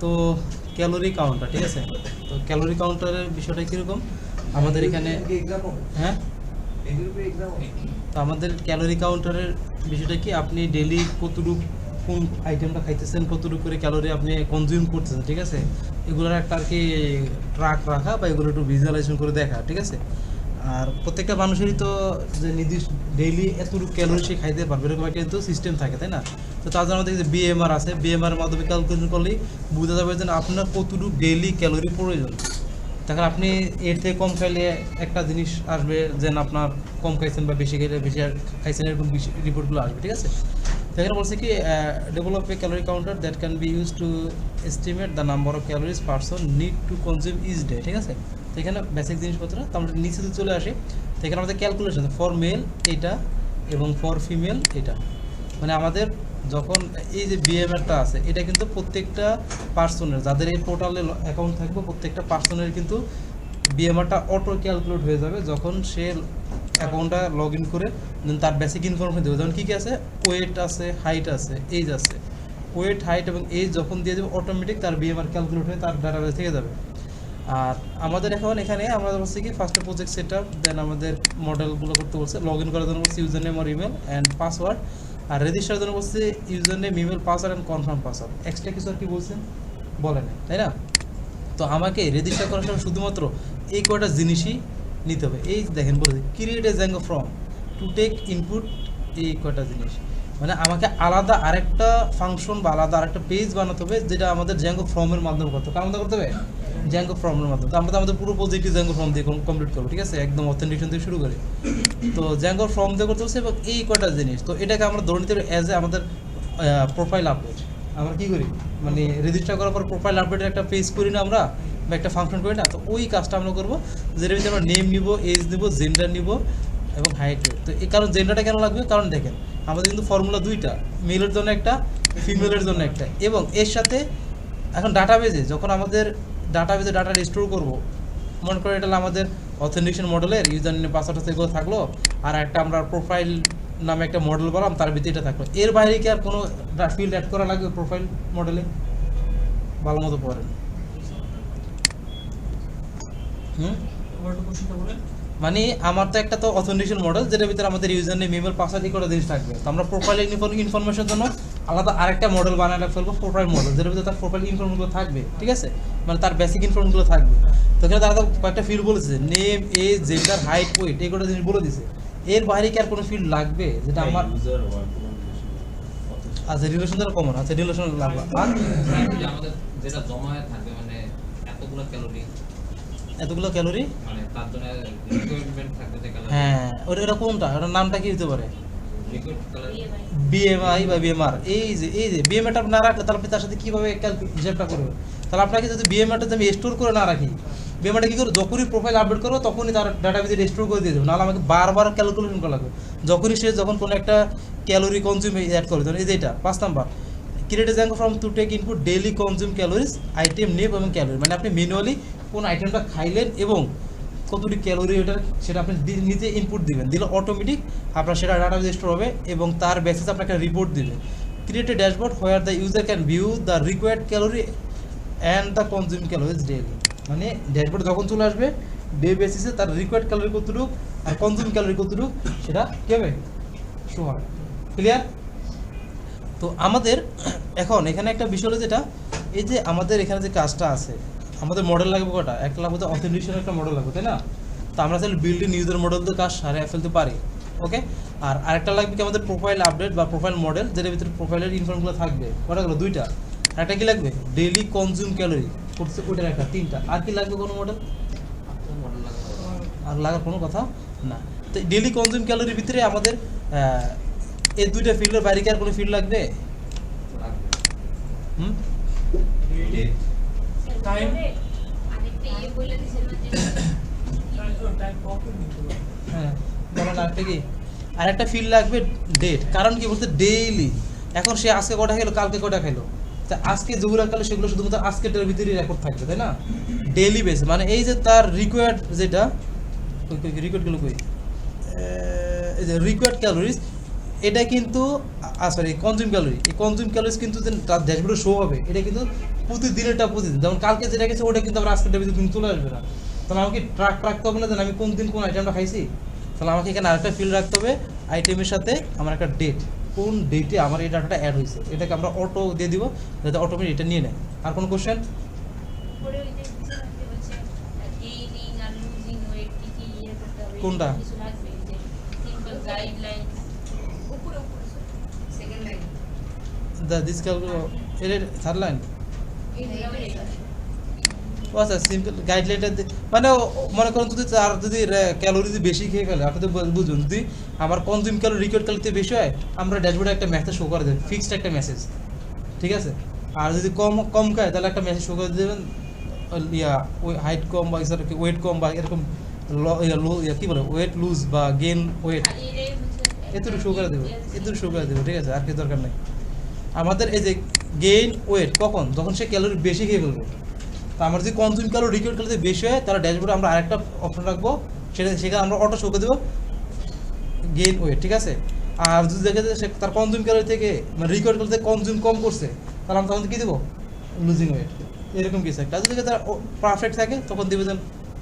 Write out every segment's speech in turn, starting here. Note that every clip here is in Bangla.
তো ক্যালোরি কাউন্টার, ঠিক আছে। তো ক্যালোরি কাউন্টারের বিষয়টা কীরকম আমাদের এখানে, হ্যাঁ, তো আমাদের ক্যালোরি কাউন্টারের বিষয়টা কি, আপনি ডেলি কতটুকু কোন আইটেমটা খাইতেছেন, কতটুকু করে ক্যালোরি আপনি কনজিউম করতেছেন, ঠিক আছে, এগুলোর একটা আর কি ট্রাক রাখা বা এগুলো একটু ভিজুয়ালাইজেশন করে দেখা, ঠিক আছে। আর প্রত্যেকটা মানুষেরই তো যে নির্দিষ্ট ডেইলি এতটুকু ক্যালোরি সে খাইতে পারবে এরকম একটা কিন্তু সিস্টেম থাকে, তাই না। তো তার জন্য আমাদের যে বিএমআর আছে, বিএমআর এর মাধ্যমে ক্যালকুলেশন করলেই বোঝা যাবে যে আপনার কতটুকু ডেইলি ক্যালোরি প্রয়োজন। তখন আপনি এর থেকে কম খাইলে একটা জিনিস আসবে যে আপনার কম খাইছেন বা বেশি খেলে বেশি খাইছেন, এরকম রিপোর্টগুলো আসবে, ঠিক আছে। তো এখানে বলছে কি, develop a calorie counter that can be use to estimate the number of calories person need to consume each day, ঠিক আছে। তো এখানে বেসিক জিনিসপত্র, তো আমরা নিচে যদি চলে আসি, তো এখানে আমাদের ক্যালকুলেশন ফর মেল এটা এবং ফর ফিমেল এটা, মানে আমাদের যখন এই যে বিএমআরটা আছে, এটা কিন্তু প্রত্যেকটা পার্সনের, যাদের এই পোর্টালে অ্যাকাউন্ট থাকবে, প্রত্যেকটা পার্সনের কিন্তু বিএমআরটা অটো ক্যালকুলেট হয়ে যাবে যখন সে অ্যাকাউন্টটা লগ ইন করে তার বেসিক ইনফরমেশন দেবে। যেমন কী কী আছে, ওয়েট আছে, হাইট আছে, এজ আছে। ওয়েট, হাইট এবং এজ যখন দিয়ে দেবে, অটোমেটিক তার বিএমআর ক্যালকুলেট হয়ে তার ডাটাবেস থেকে যাবে। আর আমাদের এখন এখানে আমরা বলছি কি, ফার্স্টে প্রজেক্ট সেট আপ, দেন আমাদের মডেলগুলো করতে বলছে, লগ ইন করার জন্য বলছি ইউজার নেম আর ইমেল অ্যান্ড পাসওয়ার্ড, আর রেজিস্টারের জন্য বলছে user name, email, password and confirm password. Extra কিছু আর কি বলছেন বলে না, তাই না। তো আমাকে রেজিস্টার করার সময় শুধুমাত্র এই কয়টা জিনিসই নিতে হবে। এই দেখেন বলে create a Django form to take input, এই কয়টা জিনিস, মানে আমাকে আলাদা আরেকটা ফাংশন বা আলাদা আরেকটা পেজ বানাতে হবে, যেটা আমাদের জ্যাঙ্গো ফর্মের মাধ্যমে করতে হবে। কার মধ্যে করতে হবে? জ্যাঙ্গো ফর্মের মাধ্যমে। তো আমরা তো আমাদের পুরো প্রজেক্টই জ্যাঙ্গো ফর্ম দিয়ে কমপ্লিট করবো, ঠিক আছে, একদম অথেন্টিকেশন থেকে শুরু করে। তো জ্যাঙ্গো ফর্ম দিয়ে করতে হচ্ছে এবং এই কয়টা জিনিস, তো এটাকে আমরা ধরে নিতে অ্যাজ এ আমাদের প্রোফাইল আপডেট। আমরা কী করি, মানে রেজিস্টার করার পর প্রোফাইল আপডেটের একটা পেজ করি না আমরা, বা একটা ফাংশন করি না, তো ওই কাজটা আমরা করবো, যেটার ভিতরে আমরা নেম নিব, এজ নিব, জেন্ডার নিব এবং হাইট। তো এই কারণ জেন্ডারটা কেন লাগবে, কারণ দেখেন আমাদের কিন্তু ফর্মুলা দুইটা, মেলের জন্য একটা, ফিমেলের জন্য একটা, এবং এর সাথে এখন ডাটাবেজে যখন আমাদের ডাটাবেজে ডাটা স্টোর করব, মনে করে এটা আমাদের অথেন্টিকেশন মডেলের ইউজার নেম, পাসওয়ার্ড আছে, এগুলো থাকলো, আর একটা আমরা প্রোফাইল নামে একটা মডেল বললাম, তার ভিতরে এটা থাকলো। এর বাইরে কি আর কোনো ফিল্ড অ্যাড করা লাগবে প্রোফাইল মডেলে? ভালো মতো পড়েন। মানে আমার তো একটা তো অথেন্টিকেশন মডেল, যেটার ভিতরে আমাদের ইউজার নেম, ইমেল, পাসওয়ার্ড করে জিনিস থাকবে। তো আমরা প্রোফাইল ইনফরমেশনের জন্য আলাদা আরেকটা মডেল বানায় ফেলবো, প্রোফাইল মডেল, যেটার ভিতরে তার প্রোফাইল ইনফরমেশনগুলো থাকবে, ঠিক আছে, মানে তার বেসিক ইনফরমেশনগুলো থাকবে। তো এখানে তারা তো কয়েকটা ফিল্ড বলেছে, name, age, gender, height, weight, এগুলো জিনিস বলে দিছে। এর বাইরে কি আর কোনো ফিল্ড লাগবে যেটা আমার? আচ্ছা, রিলেশন দ্বারা কমন আছে, রিলেশন লাগবে। আর আমাদের যেটা জমা থাকবে, মানে এতগুলো ক্যালোরি মানে তার জন্য রিকোয়ারমেন্ট থাকবে যে ক্যালোরি। হ্যাঁ, ওটা কোনটা, ওটার নামটা কি হতে পারে? লিকুইড ক্যালোরি, বিএমআই বা বিএমআর। এই যে বিএমআরটা না রাখলে তাহলে আপনি তার সাথে কীভাবে হিসাবটা করবে? তাহলে আপনাকে যদি বিএমআরটা আমি স্টোর করে না রাখি, বিএমআরটা কী করবো, যখনই প্রোফাইল আপডেট করবো তখনই তার ডাটাবেজে স্টোর করে দিয়ে দেবো, নাহলে আমাকে বারবার ক্যালকুলেশন করা লাগবে। যখনই সে যখন কোনো একটা ক্যালোরি কনজিউম অ্যাড করবে, ধরুন এই যে এটা 5 number, create a Django form to take input daily consume calories, item name এবং ক্যালোরি, মানে আপনি ম্যানুয়ালি কোন আইটেমটা খাইলেন এবং কতটি ক্যালোরি ওটা, সেটা আপনি নিজে ইনপুট দিবেন, দিলে অটোমেটিক আপনার সেটা ডাটাবেজে স্টোর হবে এবং তার বেসিসে আপনাকে একটা রিপোর্ট দিবে। Create a dashboard where the user can view the required calorie and the consume calories daily, মানে ড্যাশবোর্ড যখন চলে আসবে ডে বেসিসে তার রিকোয়ার্ড ক্যালোরি কতটুকু আর কনজিউম ক্যালোরি কতটুকু সেটা কী হবে, শো হবে। ক্লিয়ার? তো আমাদের এখন এখানে একটা বিষয় হলো যেটা, এই যে আমাদের এখানে যে কাজটা আছে, আমাদের মডেল লাগবে কটা, একটা লাগবে তো অথেন্টিকেশন একটা মডেল লাগবে, তাই না। তো আমরা চাইলে বিল্ড ইন ইউজার মডেল দিয়ে কাজ সারে ফেলতে পারি, ওকে। আর আরেকটা লাগবে কি আমাদের প্রোফাইল আপডেট বা প্রোফাইল মডেল, যেটার ভিতরে প্রোফাইলের ইনফরমেশনগুলো থাকবে, ওটা গেলো দুইটা। আর একটা কি লাগবে, ডেইলি কনজিউম ক্যালোরি করছে, ওইটার একটা, তিনটা। আর কি লাগবে কোনো মডেল? আর লাগার কোনো কথা না। তো ডেইলি কনজিউম ক্যালোরির ভিতরে আমাদের এই দুইটা ফিল্ডের বাইরে কি আর কোনো ফিল্ড লাগবে? হুম, হ্যাঁ বলো না, একটা কি আর একটা ফিল্ড লাগবে ডেট। কারণ কি বলতে, ডেইলি এখন সে আজকে কটা খেলো, কালকে কটা খেলো, তা আজকে যেগুলো খেলো সেগুলো শুধুমাত্র আজকেটার ভিতরেই রেকর্ড থাকবে, তাই না, ডেইলি বেস। মানে এই যে তার রিকোয়ার্ড, যেটা রিকোয়ার্ডগুলো কই, এই যে রিকোয়ার্ড ক্যালোরিজ, এটা কিন্তু সরি কনজিউম ক্যালোরি, এই কনজিউম ক্যালোরিজ কিন্তু তার ড্যাশবোর্ডে শো হবে, এটা কিন্তু প্রতিদিনেরটা প্রতিদিন, যেমন কালকে যেটা গেছে ওটা কিন্তু আবার আজকের ভিতরে তুমি চলে আসবে না। তাহলে আমাকে ট্রাক রাখতে হবে না যে আমি কোন দিন কোন আইটেমটা খাইছি। তাহলে আমাকে এখানে আরেকটা ফিল্ড রাখতে হবে আইটেমের সাথে আমার একটা ডেট, কোন ডেটে আমার এই ডাটাটা অ্যাড হয়েছে, এটাকে আমরা অটো দিয়ে দিব যাতে অটোমেটিক এটা নিয়ে নেয়। আর কোনো কোশ্চেন? পরে ওই যে কিছু লাগবে হচ্ছে গেইনিং আর লুজিং ওয়েট কি ইয়ে করতে হবে, কোনটা? কিছু লাগবে যে সিম্পল গাইডলাইন উপরে সেকেন্ড লাইন দিস এর থার্ড লাইন। আচ্ছা, সিম্পল গাইডলাইনটা মানে মনে করেন যদি তার যদি ক্যালোরি যদি বেশি খেয়ে ফেলে, আপনি তো বুঝুন, যদি আমার কনজিউম ক্যালোরি রিকোয়ার্ড ক্যালোরিতে বেশি হয় আমরা ড্যাশবোর্ডে একটা মেসেজ শো করে দেবেন, ফিক্সড একটা মেসেজ, ঠিক আছে। আর যদি কম খায় তাহলে একটা মেসেজ শো করে দেবেন, ওই হাইট কম বা ওয়েট কম বা এরকম কী বলে ওয়েট লুজ বা গেন ওয়েট, এতটুকু শো করে দেবো, এতটুকু শো করে দেবো, ঠিক আছে, আর কিছু দরকার নেই আমাদের। এই যে গেইন ওয়েট কখন, যখন সে ক্যালোরি বেশি খেয়ে ফেলবে। তো আমার যদি কনজিউম ক্যালোরি রিকোয়ার্ড ক্যালোরি বেশি হয় তাহলে ড্যাশবোর্ডে আমরা আরেকটা অপশন রাখবো, সেখানে আমরা অটো শো করে দেবো গেইন ওয়েট, ঠিক আছে। আর যদি দেখা যায় সে তার কনজিউম ক্যালোরি থেকে মানে রিকোয়ার্ড ক্যালোরি থেকে কনজিউম কম করছে, তাহলে আমরা তখন কী দেবো, লুজিং ওয়েট, এরকম কিছু একটা। যদি তার পারফেক্ট থাকে তখন দেবে যেন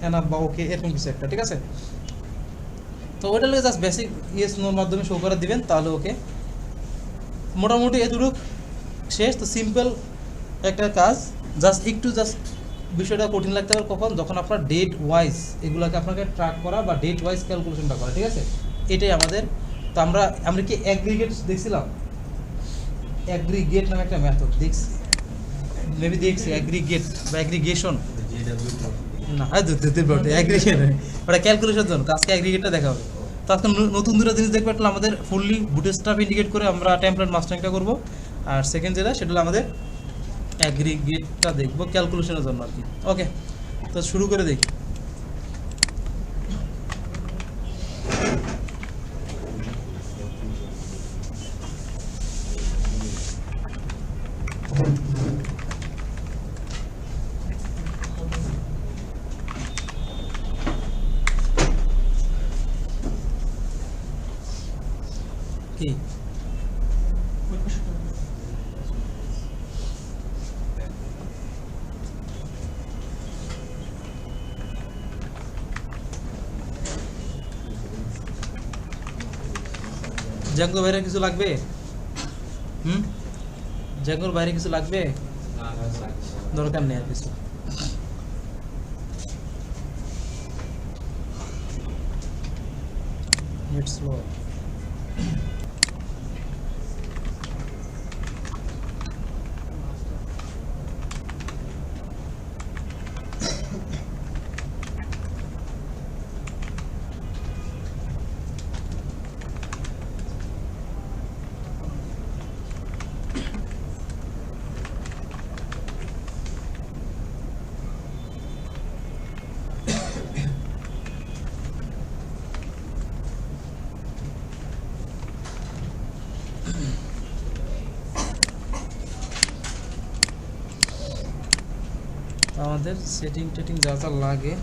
এনাফ বা ওকে, এরকম কিছু একটা, ঠিক আছে। তো ওইটা লাগে জাস্ট বেসিক ইয়েস নোর মাধ্যমে শো করে দিবেন, তাহলে ওকে। মোটামুটি এতটুকু শেষ। তো সিম্পল একটা কাজ, জাস্ট বিষয়টা কঠিন লাগতে পারে কখন, যখন আপনার ডেট ওয়াইজ এগুলোকে আপনাকে ট্র্যাক করা বা ডেট ওয়াইজ ক্যালকুলেশনটা করা, ঠিক আছে। এটাই আমাদের। তো আমরা কি অ্যাগ্রিগেট দেখছিলাম, অ্যাগ্রিগেট নামে একটা মেথড দেখছি, মেবি দেখছি অ্যাগ্রিগেট বা অ্যাগ্রিগেশন না, অ্যাগ্রিগেট ওটা ক্যালকুলেশনের জন্য। আজকে অ্যাগ্রিগেটটা দেখা হবে। তো আজকে নতুন দুটো জিনিস দেখবে, একটা আমাদের ফুললি বুটস্ট্র্যাপ ইন্ডিকেট করে আমরা টেমপ্লেট মাস্টারিংটা করবো, আর সেকেন্ড যেটা সেটা হলো আমাদের অ্যাগ্রিগেটটা দেখবো ক্যালকুলেশনের জন্য আর কি। ওকে, তো শুরু করে দেখি। কি জাঙ্গো বাইরে কিছু লাগবে? জাঙ্গোর বাইরে কিছু লাগবে? দরকার নেই আর কিছু। It's slow. আমাদের সেটিং যা যা লাগে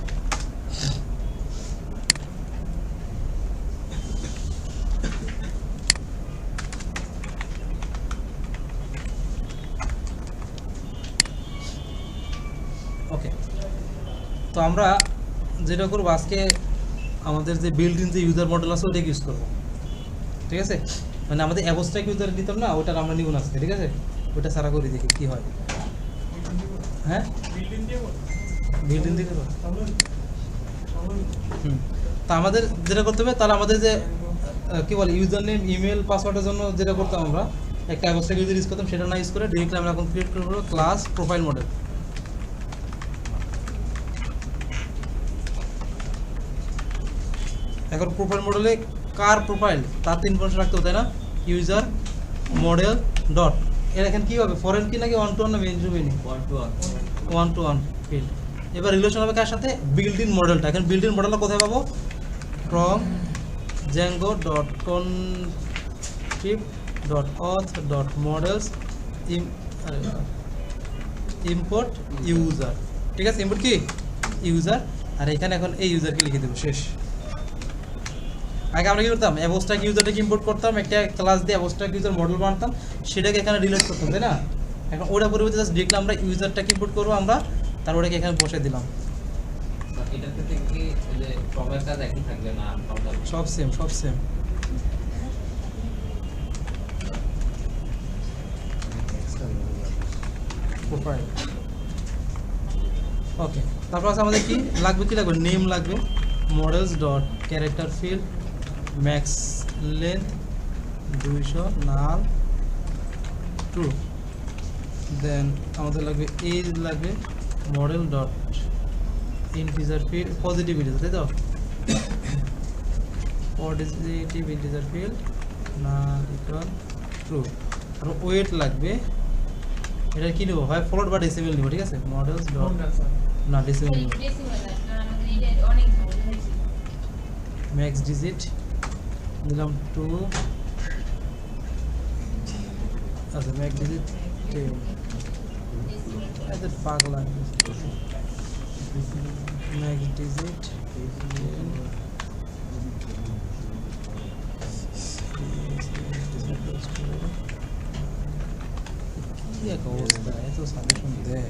ওকে। তো আমরা যেটা করবো আজকে, আমাদের যে বিল্ড ইন যে ইউজার মডেল আছে ওটাকে ইউজ করবো, ঠিক আছে। মানে আমাদের অ্যাবস্ট্রাক্ট ইউজার দিতাম না, ওটা আমরা নিব না আজকে, ঠিক আছে। ওটা সারা করে দেখি কি হয়। হ্যাঁ, বিল্ড ইন দিতে তা আমাদের যেটা করতে হবে, তাহলে আমাদের যে কি বলে ইউজার নেম ইমেল পাসওয়ার্ডের জন্য যেটা করতাম আমরা একটা অ্যাবস্ট্রাক্ট ইউজার ইউজ করতাম, সেটা না ইউজ করে ডিরেক্টলি আমরা এখন ক্রিয়েট করবো ক্লাস প্রোফাইল মডেল। এখন প্রোফাইল মডেলে কার প্রোফাইল তার 3 ইনফরমেশন রাখতে হবে, তাই না। ইউজার মডেল ডট, এর এখানে কি হবে, ফরেন কি নাকি 1 to 1 না main to main? 1 to 1 field. এবার রিলেশন হবে কার সাথে, বিল্ড ইন মডেলটা। এখন বিল্ড ইন মডেলটা কোথায় পাবো, ফ্রম django.config.auth.models import user, ঠিক আছে। ইম্পোর্ট কি ইউজার, আর এখানে এখন এই ইউজারকে লিখে দেবো, শেষ। আগে আমরা কি করতাম, অ্যাবস্ট্রাক্ট ইউজারটাকে ইম্পোর্ট করতাম, একটা ক্লাস দিয়ে অ্যাবস্ট্রাক্ট ইউজার মডেল বানাতাম, সেটাকে এখানে রিলেট করতাম, তাই না। এখন ওটা পরিবর্তে জাস্ট দেখলাম আমরা ইউজারটাকে ইম্পোর্ট করবো আমরা, তারপর ওটাকে এখানে বসে দিলাম। এটার ক্ষেত্রে কি ওই যে ফর্মের কাজ একই থাকবে না পাল্টা? সব সেম, সব সেম। প্রোফাইল ওকে, তারপর আছে আমাদের কি লাগবে, কি লাগবে, নেম লাগবে, models dot character field max length 200 null true. Then আমাদের লাগবে এজ লাগবে, model dot integer field positive integer, তাই তো positive integer field null equal true. আর ওয়েট লাগবে, এটা কি নেবো, হয় ফ্লোট বা ডেসিমেল নেবো, ঠিক আছে, মডেলস ডট না ডেসিমেল নেবো, ডেসিমাল না, কারণ আমাদের এটা অনেক ঝামেলা হয়েছে। ম্যাক্স ডিজিট দিলাম 2, আচ্ছা ম্যাক্স ডিজিট 10, এত পাগলা ম্যাক্স ডিজিট 10, কি এক অবস্থা, এত সাজেশন দেয়।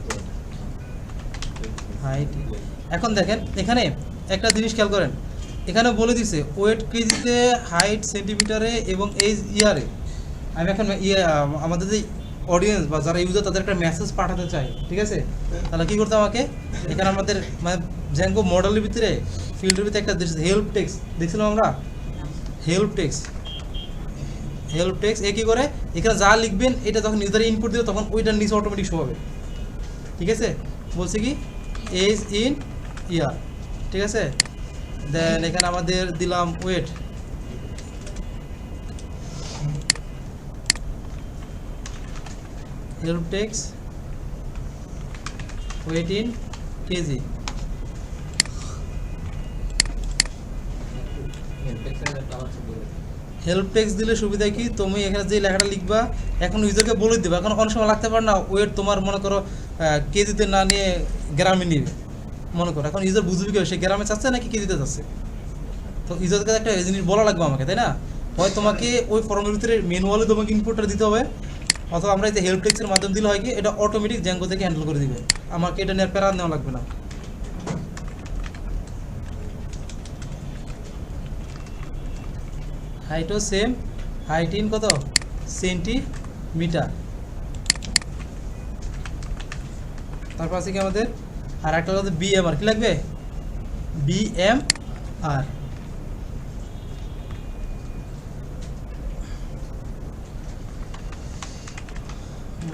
হাইট, এখন দেখেন এখানে একটা জিনিস খেয়াল করেন, এখানে বলে দিছে ওয়েট কেজিতে, হাইট সেন্টিমিটারে এবং এই ইয়ারে। আমি এখন আমাদের যে অডিয়েন্স বা যারা ইউজার তাদের একটা মেসেজ পাঠাতে চাই, ঠিক আছে, তাহলে কী করতে আমাকে, এখানে আমাদের মানে জ্যাঙ্গো মডেলের ভিতরে ফিল্ডের ভিতরে একটা হেল্প টেক্সট দেখছিলাম আমরা, হেল্প টেক্সট এ কী করে, এখানে যা লিখবেন এটা যখন ইউজারে ইনপুট দেবে তখন ওইটার নিচে অটোমেটিক শো হবে, ঠিক আছে। বলছে কি এজ ইন ইয়ার, ঠিক আছে। দেন এখানে আমাদের দিলাম weight, help text weight in KG. Help text দিলে সুবিধা কি, তুমি এখানে যে লেখাটা লিখবা এখন ইউজারকে বলে দেবে, এখন অনেক সময় লাগতে পারে না ওয়েট তোমার মনে করো কেজিতে না নিয়ে গ্রামে নিবে, মনে করো এখন ইউজার বুঝবি কি সে গ্রামে চাচ্ছে নাকি কেজিতে চাচ্ছে, তো ইউজারকে একটা জিনিস বলা লাগবে আমাকে, তাই না, হয় তোমাকে ওই ফর্মের ভিতরে ম্যানুয়ালি তোমাকে ইনপুটটা দিতে হবে, অথবা আমরা এই যে হেল্প টেক্সটের মাধ্যমে দিলে হয় কি এটা অটোমেটিক জ্যাঙ্গো থেকে হ্যান্ডেল করে দিবে, আমাকে এটা নিয়ে প্যারা নেওয়া লাগবে না। হাইটও সেম, হাইট ইন কত সেন্টিমিটার। তারপর আছে কি আমাদের আর একটা হচ্ছে বিএমআর, কি লাগবে বিএমআর,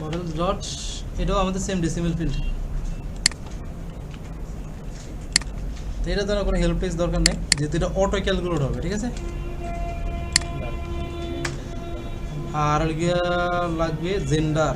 মডেল ডট, এটাও আমাদের সেম ডেসিমেল ফিল্ড, এটা তো কোনো হেল্প টেক্সট দরকার নেই যেহেতু এটা অটো ক্যালকুলেট হবে, ঠিক আছে। আর লাগবে জেন্ডার,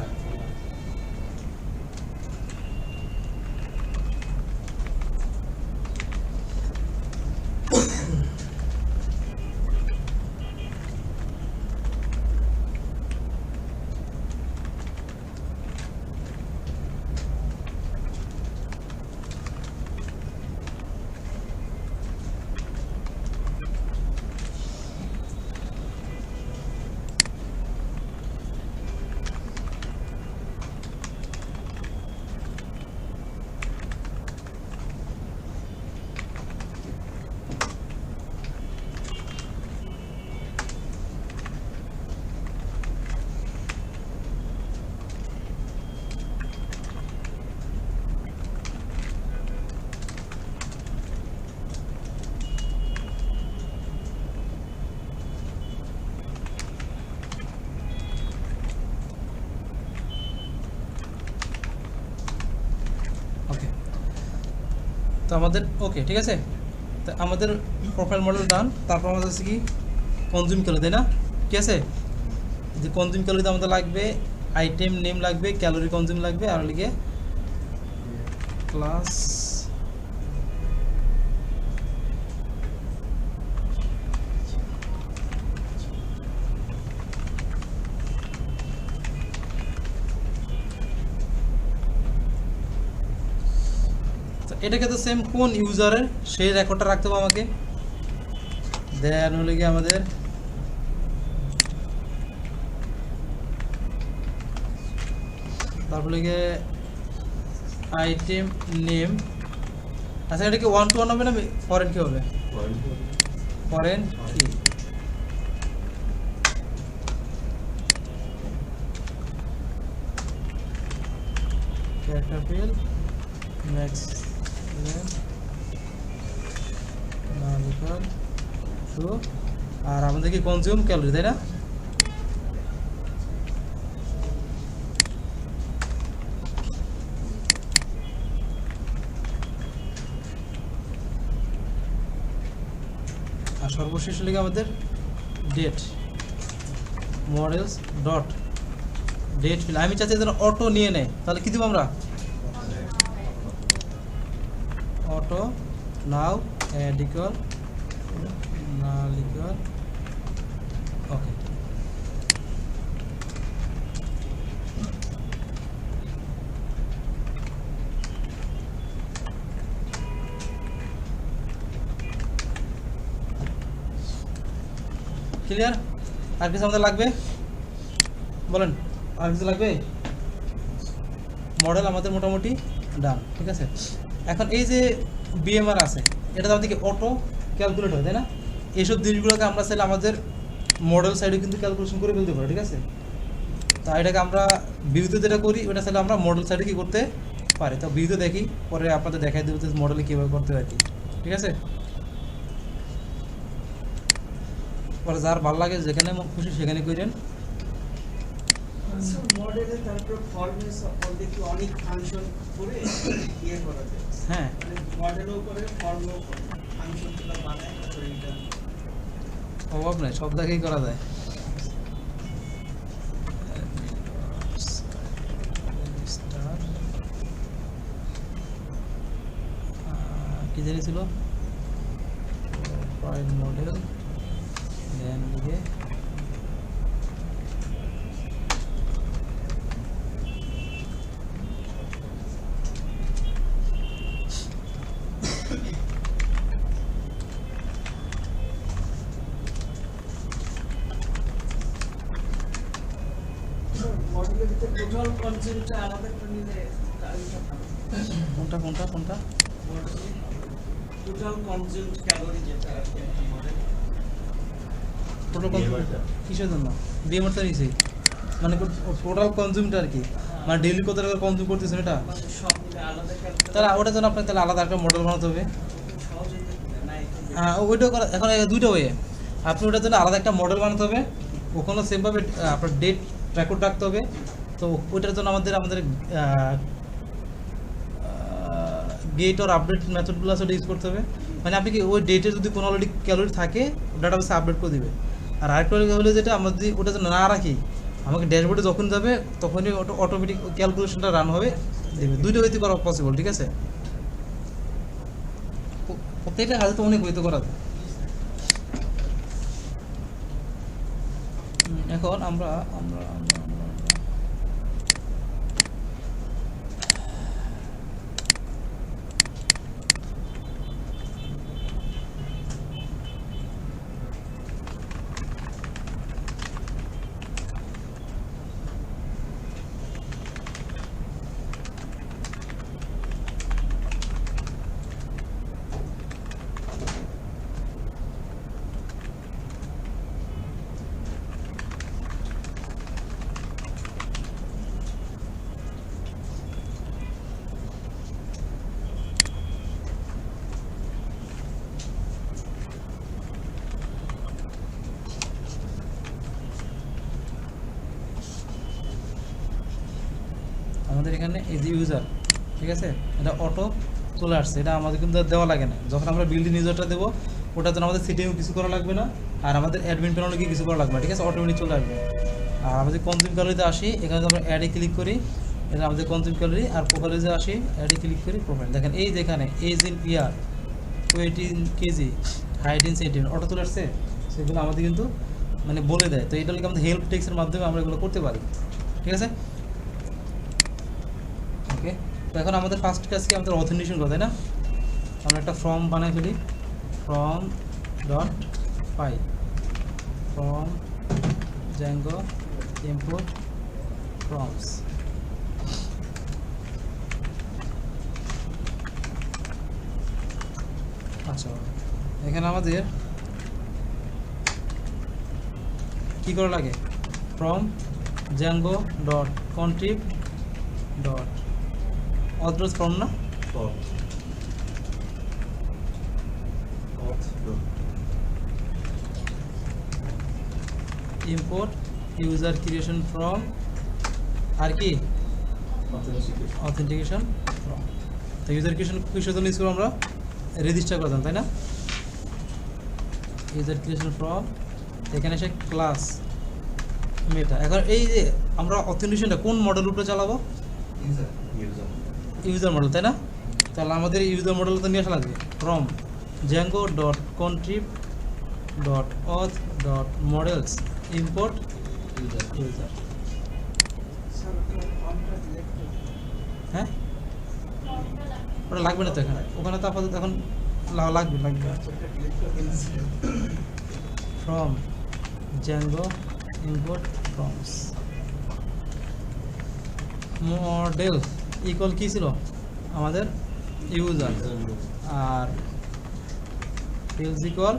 তো আমাদের ওকে, ঠিক আছে, তো আমাদের প্রোফাইল মডেল ডান। তারপর আমাদের আছে কি কনজিউম ক্যালোরি, তাই না, ঠিক আছে, যে কনজিউম ক্যালোরিতে আমাদের লাগবে আইটেম নেম লাগবে, ক্যালোরি কনজিউম লাগবে, আর লিখে ক্লাস এটাকে তো সেম কোন ইউজারের সেই রেকর্ডটা রাখতে হবে আমাকে। দেন হলে কি আমাদের তারপরে গিয়ে আইটেম নেম। আচ্ছা এটা কি 1 to 1 হবে না ফরেন কি হবে? ফরেন কি ক্যারেক্টার ফিল ম্যাক্স টু। আর আমাদের কি কনজিউম ক্যালোরি, তাই না? আর সর্বশেষ লিখে আমাদের date models dot date field. আমি চাচ্ছি যেন অটো নিয়ে নেয়, তাহলে কি দিব আমরা? অটো নাও অ্যাড ইকুয়াল নাল ইকুয়াল ওকে। ক্লিয়ার? আর কিছু আমাদের লাগবে বলেন, আর কিছু লাগবে? মডেল আমাদের মোটামুটি ডান, ঠিক আছে। এখন এই যে বিএমআর আছে, এটা আমাদের কি অটো ক্যালকুলেট হয়, তাই না? এইসব জিনিসগুলোকে আমরা চাইলে আমাদের মডেল সাইডে কিন্তু ক্যালকুলেশন করে ফেলতে পারি, ঠিক আছে। তা এটাকে আমরা ভিউতে যেটা করি ওটা চাইলে আমরা মডেল সাইডে কি করতে পারি। তো ভিউতে দেখি, পরে আপনাদের দেখাই দেবো মডেলে কীভাবে করতে হয় কি, ঠিক আছে। পরে যার ভালো লাগে যেখানে খুশি সেখানে করেন। মডেলে তারপর ফর্মে সকলকে কি অনেক ফাংশন করে ইয়ে করা যায়। হ্যাঁ, মডেলও করে ফর্মও করে ফাংশনগুলো বানায় তারপরে এটা অভাব নাই, সব জায়গায় করা যায়। কি জানি ছিল প্রোফাইল মডেল দেন লিখে মডেলের ভিতরে টোটাল কনসেপ্টটা আলাদা করে নিলে কাজটা ভালো। কোনটা কোনটা কোনটা মডেলে টোটাল কনজিউমড ক্যালোরি যেটা আর কি একটা মডেল টোটাল কিসের জন্য বিএমআর তো নিয়েছি, মানে টোটাল কনজিউমটা আর কি, মানে ডেইলি কত টাকা কনজিউম করতেছেন এটা, মানে সব মিলে আলাদা ক্যালকুলেট তাহলে ওটার জন্য আপনার তাহলে আলাদা একটা মডেল বানাতে হবে। সহজে দেখবে না এটা হ্যাঁ ওইটাও করা, এখন দুইটা ওয়ে। আপনি ওটার জন্য আলাদা একটা মডেল বানাতে হবে, ওখানেও সেমভাবে আপনার ডেট রেকর্ড রাখতে হবে। তো ওইটার জন্য আমাদের গেট আর আপডেট মেথডগুলো আছে ওটা ইউজ করতে হবে। মানে আপনি কি ওই ডেটে যদি কোনো অলরেডি ক্যালোরি থাকে ডাটাবেসে আপডেট করে দিবে। আর আরেকটা হলে যেটা আমরা যদি ওটা যদি না রাখি, আমাকে ড্যাশবোর্ডে যখন যাবে তখনই অটোমেটিক ক্যালকুলেশনটা রান হবে দেবে। দুইটা ওয়েতে করা পসিবল, ঠিক আছে। প্রত্যেকটা কাজে তো অনেক ওয়েতে করা যায়। এখন আমরা আমরা আমরা আমরা আমাদের এখানে এই যে ইউজার, ঠিক আছে, এটা অটো চলে আসছে, এটা আমাদের কিন্তু আর দেওয়া লাগে না। যখন আমরা বিল্ডিং ইউজারটা দেবো ওটার জন্য আমাদের সিটিংও কিছু করা লাগবে না, আর আমাদের অ্যাডমিন প্যানেলে কি কিছু করা লাগবে না, ঠিক আছে, অটোমেটিক চলে আসবে। আর আমাদের কনজিউম ক্যালোরিতে আসি, এখানে আমরা অ্যাডে ক্লিক করি, এটা আমাদের কনজিউম ক্যালোরি। আর প্রোফাইলে যে আসি অ্যাডে ক্লিক করি, প্রোফাইল দেখেন এই যেখানে age in year, weight in KG, height in centimeter auto চলে আসছে, সেগুলো আমাদের কিন্তু মানে বলে দেয়। তো এটা লিখে আমাদের হেল্প টেক্সের মাধ্যমে আমরা এগুলো করতে পারি, ঠিক আছে। ওকে, তো এখন আমাদের ফার্স্ট কাজ কি, আমাদের অথেন্টিকেশন করা, তাই না। আমরা একটা ফর্ম বানাই ফেলি, form dot py, from Django import forms. আচ্ছা এখানে আমাদের কি করা লাগে from Django dot contrib dot authors from না From auth dot import user creation from আর কি authentication. অথেন্টিকেশন ফ্রম তো ইউজার ক্রিয়েশন কিসের জন্য ইউজ করবো আমরা রেজিস্টার করতাম তাই না ইউজার ক্রিয়েশন ফ্রম এখানে এসে ক্লাস মেটা এখন এই যে আমরা অথেন্টিকেশনটা কোন মডেল উপরে চালাবো User. ইউজার মডেল তাই না তাহলে আমাদের ইউজার মডেল তো নিয়ে আসা লাগবে from Django dot contrib dot auth dot models import user user sir আপনার ফর্মটা সিলেক্ট করুন। হ্যাঁ ফর্মটা লাগবে ওটা লাগবে না তো এখানে ওখানে তো আপাতত এখন লাগবে ওটা ক্লিক করুন। From Django import forms model equal কি ছিল আমাদের ইউজার আর fields equal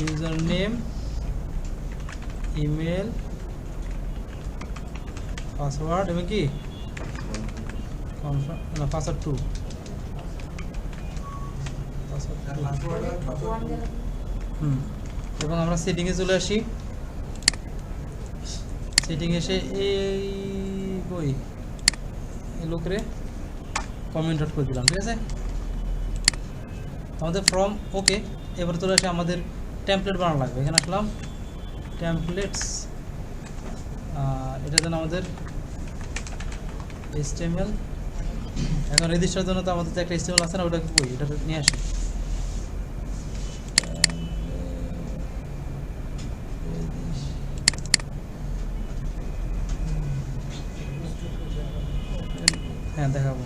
user name email password এবং কি পাসওয়ার্ড টু হুম এবং আমরা সেটিংয়ে চলে আসি সেটিং এসে এই বই এই লোকরে কমেন্ট আউট করে দিলাম ঠিক আছে আমাদের ফর্ম ওকে এবার চলে আসে আমাদের টেমপ্লেট বানানো লাগবে এখানে আসলাম টেমপ্লেটস এটা যেন আমাদের HTML এখন রেজিস্টার জন্য তো আমাদের তো একটা HTML আছে না ওটা বই এটা নিয়ে আসি হ্যাঁ দেখাবো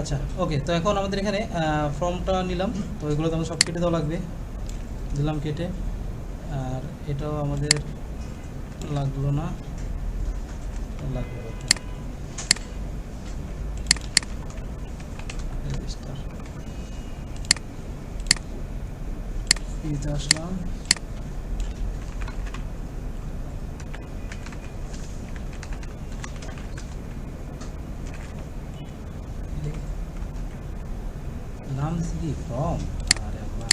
আচ্ছা ওকে তো এখন আমাদের এখানে ফর্মটা নিলাম তো এগুলো তো আমাদের সব কেটে দেওয়া লাগবে দিলাম কেটে আর এটাও আমাদের লাগলো না লাগবে রেজিস্টার ফিতে আসলাম নাম কি ফর্ম আরে আল্লাহ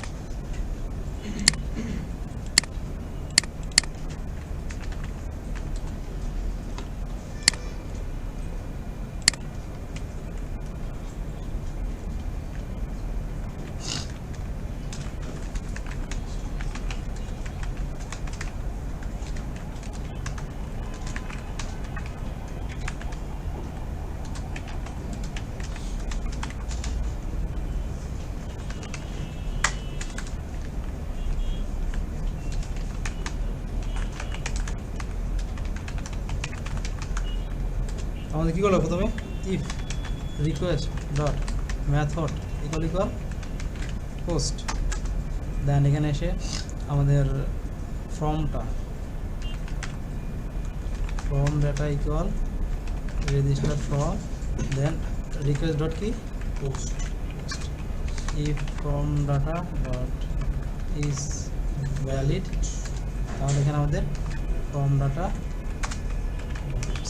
আমাদের কী করলো প্রথমে if request dot method equal post then এখানে এসে আমাদের ফর্মটা form data equal register form then request dot কি Post. If form data dot is valid তাহলে এখানে আমাদের form data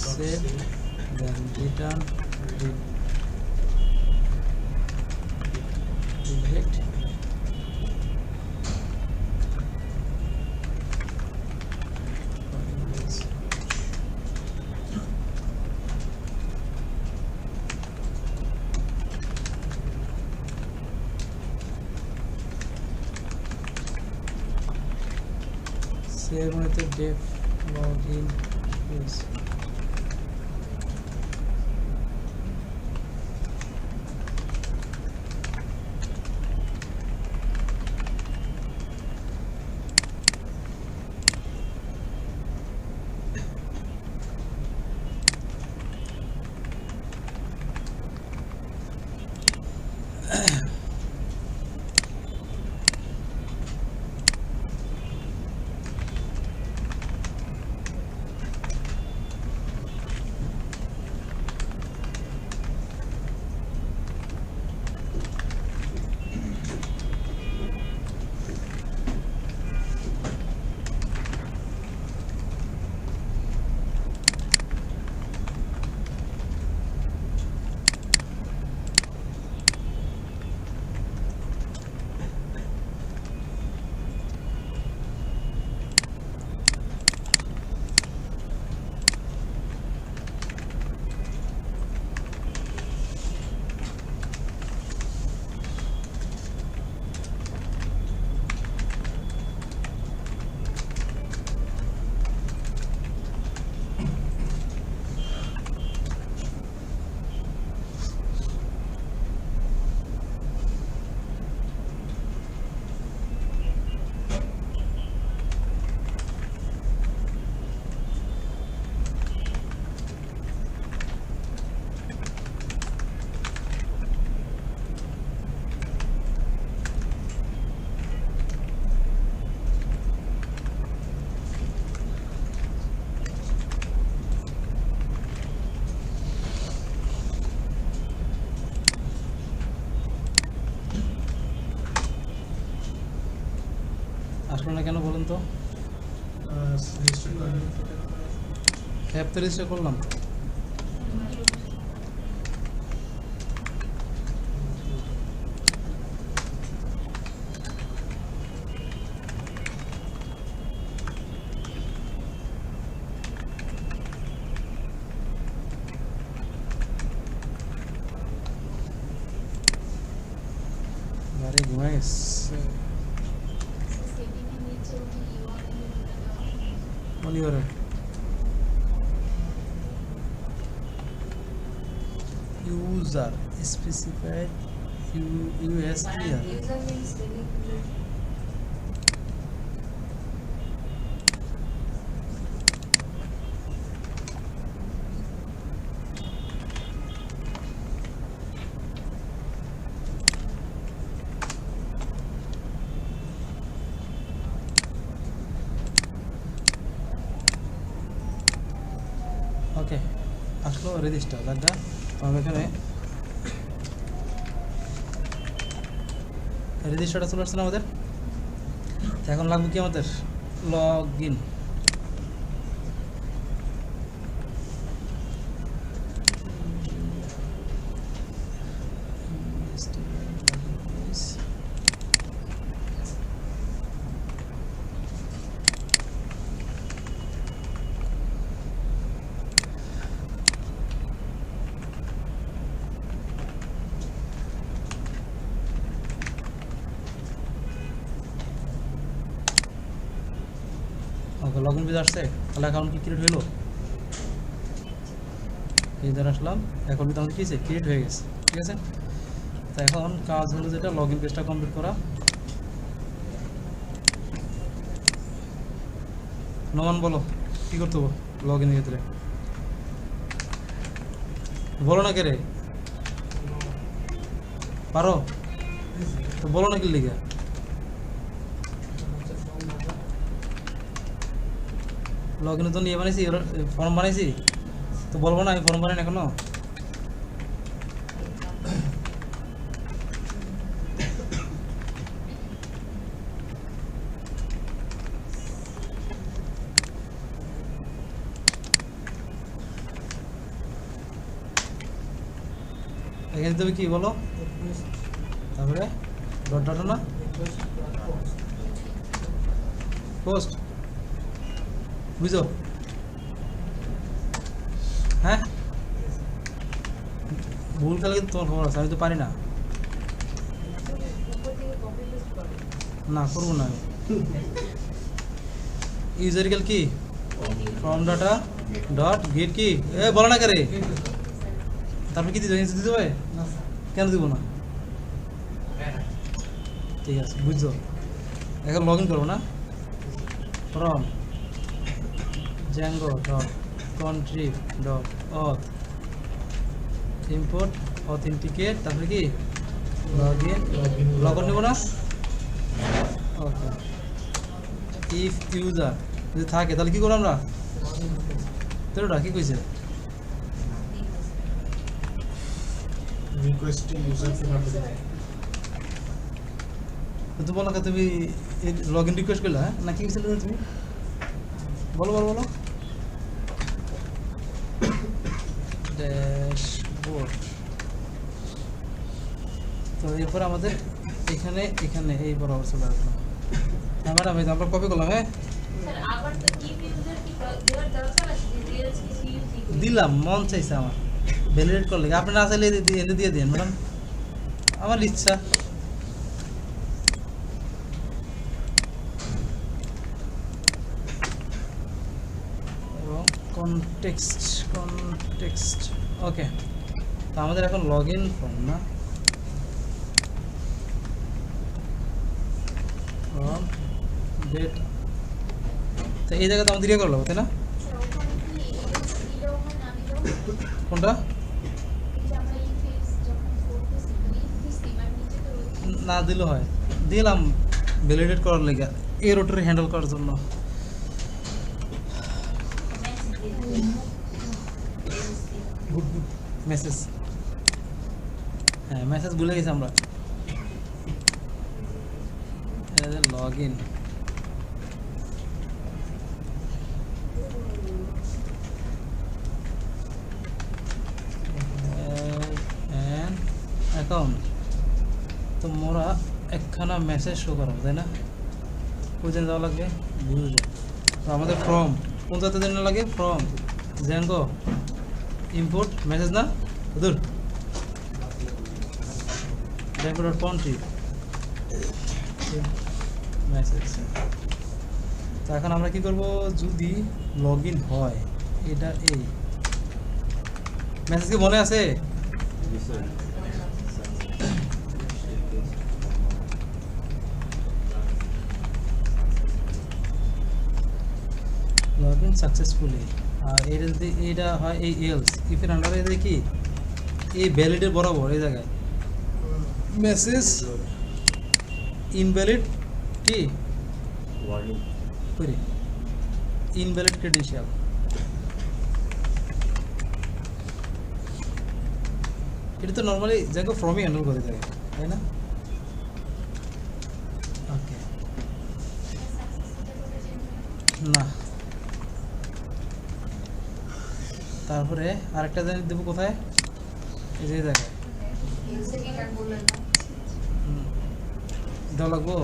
save then return reject save with the def login is উঠলো না কেন বলুন তো? রেজিস্টার করেন অ্যাপ তো রেজিস্টার করলাম। আরে ঘুমাই গেছে। সেটিংয়ে নিচে ওই অনিবারে user specified US clear user means really ওকে আসলো রেজিস্টার দাদা। আমি এখানে রেজিস্টারটা চলে আসছে না আমাদের। তো এখন লাগবে কি আমাদের log in. Okay log in page আসছে, তাহলে অ্যাকাউন্ট কি ক্রিয়েট হলো? এই ধরে আসলাম, অ্যাকাউন্ট আমাদের কি ক্রিয়েট হয়ে গেছে। ঠিক আছে, তো এখন কাজ হলো যেটা লগ ইন পেজটা কমপ্লিট করা। নমান বলো কি করতে হবে লগ ইনের ক্ষেত্রে? বলো না কে রে, পারো তো বলো না কি লিখে। লগ ইনের জন্য ইয়ে বানাইছি, ফর্ম বানাইছি, তো বলবো না আমি ফর্ম বানাই না এখনো। এখানে তুমি কি বলো, তারপরে ডট ডট না পোস্ট, বুঝো? হ্যাঁ ভুল খেলে কিন্তু তোমার খবর আছে, আমি তো পারি না। না করবো না। ইউজারিক্যাল কি ফর্ম ডাটা ডট গেট কি এ বলো না কে রে, তারপরে কি দিতে হবে? কেন দিব না? ঠিক আছে বুঝছো, এখন লগ ইন করবো না। From Django dot contrib dot auth import authenticate তারপরে কি লগ ইন নেব না। ওকে ইফ ইউজার যদি থাকে তাহলে কি করব আমরা? তোরা কি কইছে? রিকোয়েস্টিং ইউজার টু হ্যাভ তো বলো না তুমি লগ ইন রিকোয়েস্ট করলা না কি কইছিলে তুমি? বলো বলো বলো। ড্যাশবোর্ড, তো এরপর আমাদের এখানে এখানে এই বরাবর চলে আসলো। হ্যাঁ ম্যাডাম এই আমরা কপি করলাম। হ্যাঁ স্যার আবার তো কি ইউজার কি দেওয়ার দরকার আছে যে রিলস কিছু ইউজ করি দিলাম, মন চাইছে আমার ভ্যালিডেট করলে। আপনি না চাইলে এনে দিয়ে দিন ম্যাডাম, আমার ইচ্ছা। এবং কনটেক্সট ওকে। তো আমাদের এখন লগ ইন ফর্ম না, ফর্ম ডেট। তো এই জায়গাতে আমাদের ইয়ে করলো তাই না? স্যার ওখানে কি দিলেও হয় না দিলেও কোনটা এই যে আমরা ইফেক্টস যখন করতেছি ইফেক্টস দিবার নিচে তো রয়েছে না দিলে হয়, দিলাম ভ্যালিডেট করার লেগে এই রোটারি হ্যান্ডেল করার জন্য। গুড গুড মেসেজ, হ্যাঁ মেসেজ ভুলে গেছি আমরা। লগ ইন অ্যাকাউন্ট তো মোরা একখানা মেসেজ শো করাবো তাই না কোন দিন দেওয়া লাগবে ভিউজ তো আমাদের ফর্ম কোন জায়গাতে দিন লাগে ফর্ম জ্যাঙ্গো ইম্পোর্ট মেসেজ না দূর জ্যাঙ্গো ডট কন্ট্রি মেসেজ তো এখন আমরা কি করব যদি লগ ইন হয় এটা এই মেসেজ কি মনে আছে লগ ইন সাকসেসফুলি আর এটা যদি এটা হয় এই এলস ইফ এর আন্ডারে দেখি এই ভ্যালিডের বরাবর এই জায়গায় মেসেজ ইনভ্যালিড কি করি ইনভ্যালিড ক্রেডেনশিয়াল এটা তো নর্মালি যাকে ফর্মই হ্যান্ডেল করে থাকে তাই না ওকে না তারপরে আরেকটা জানি দেবো কোথায় এই যে জায়গায় দেওয়া লাগবো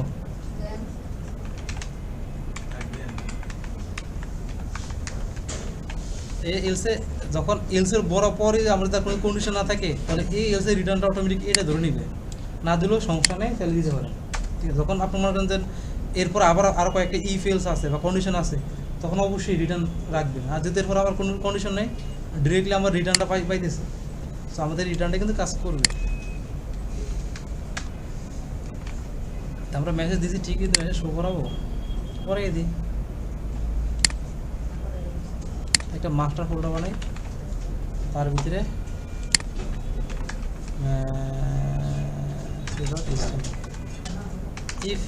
এই এলসে যখন এলসের বরাবরই আমরা তার কোনো কন্ডিশন না থাকে তাহলে এই এলসের রিটার্নটা অটোমেটিক এটা ধরে নিবে না দিলেও সমস্যা নেই ফেলে দিতে পারেন ঠিক আছে যখন আপনি মনে করেন যে এরপর আবার আরও কয়েকটা ই ফেলস আছে বা কন্ডিশন আছে তখন অবশ্যই রিটার্ন রাখবেন আর যদি এরপর আবার কোনো কন্ডিশন নেই ডিরেক্টলি আমার রিটার্নটা পাইতেছে তো আমাদের রিটার্নটা কিন্তু কাজ করবে আমরা মেসেজ দিয়েছি ঠিকই তো মেসেজ শো করাবো পরে দিই একটা মাস্টার ফোল্ডার বানাই তার ভিতরে ইফ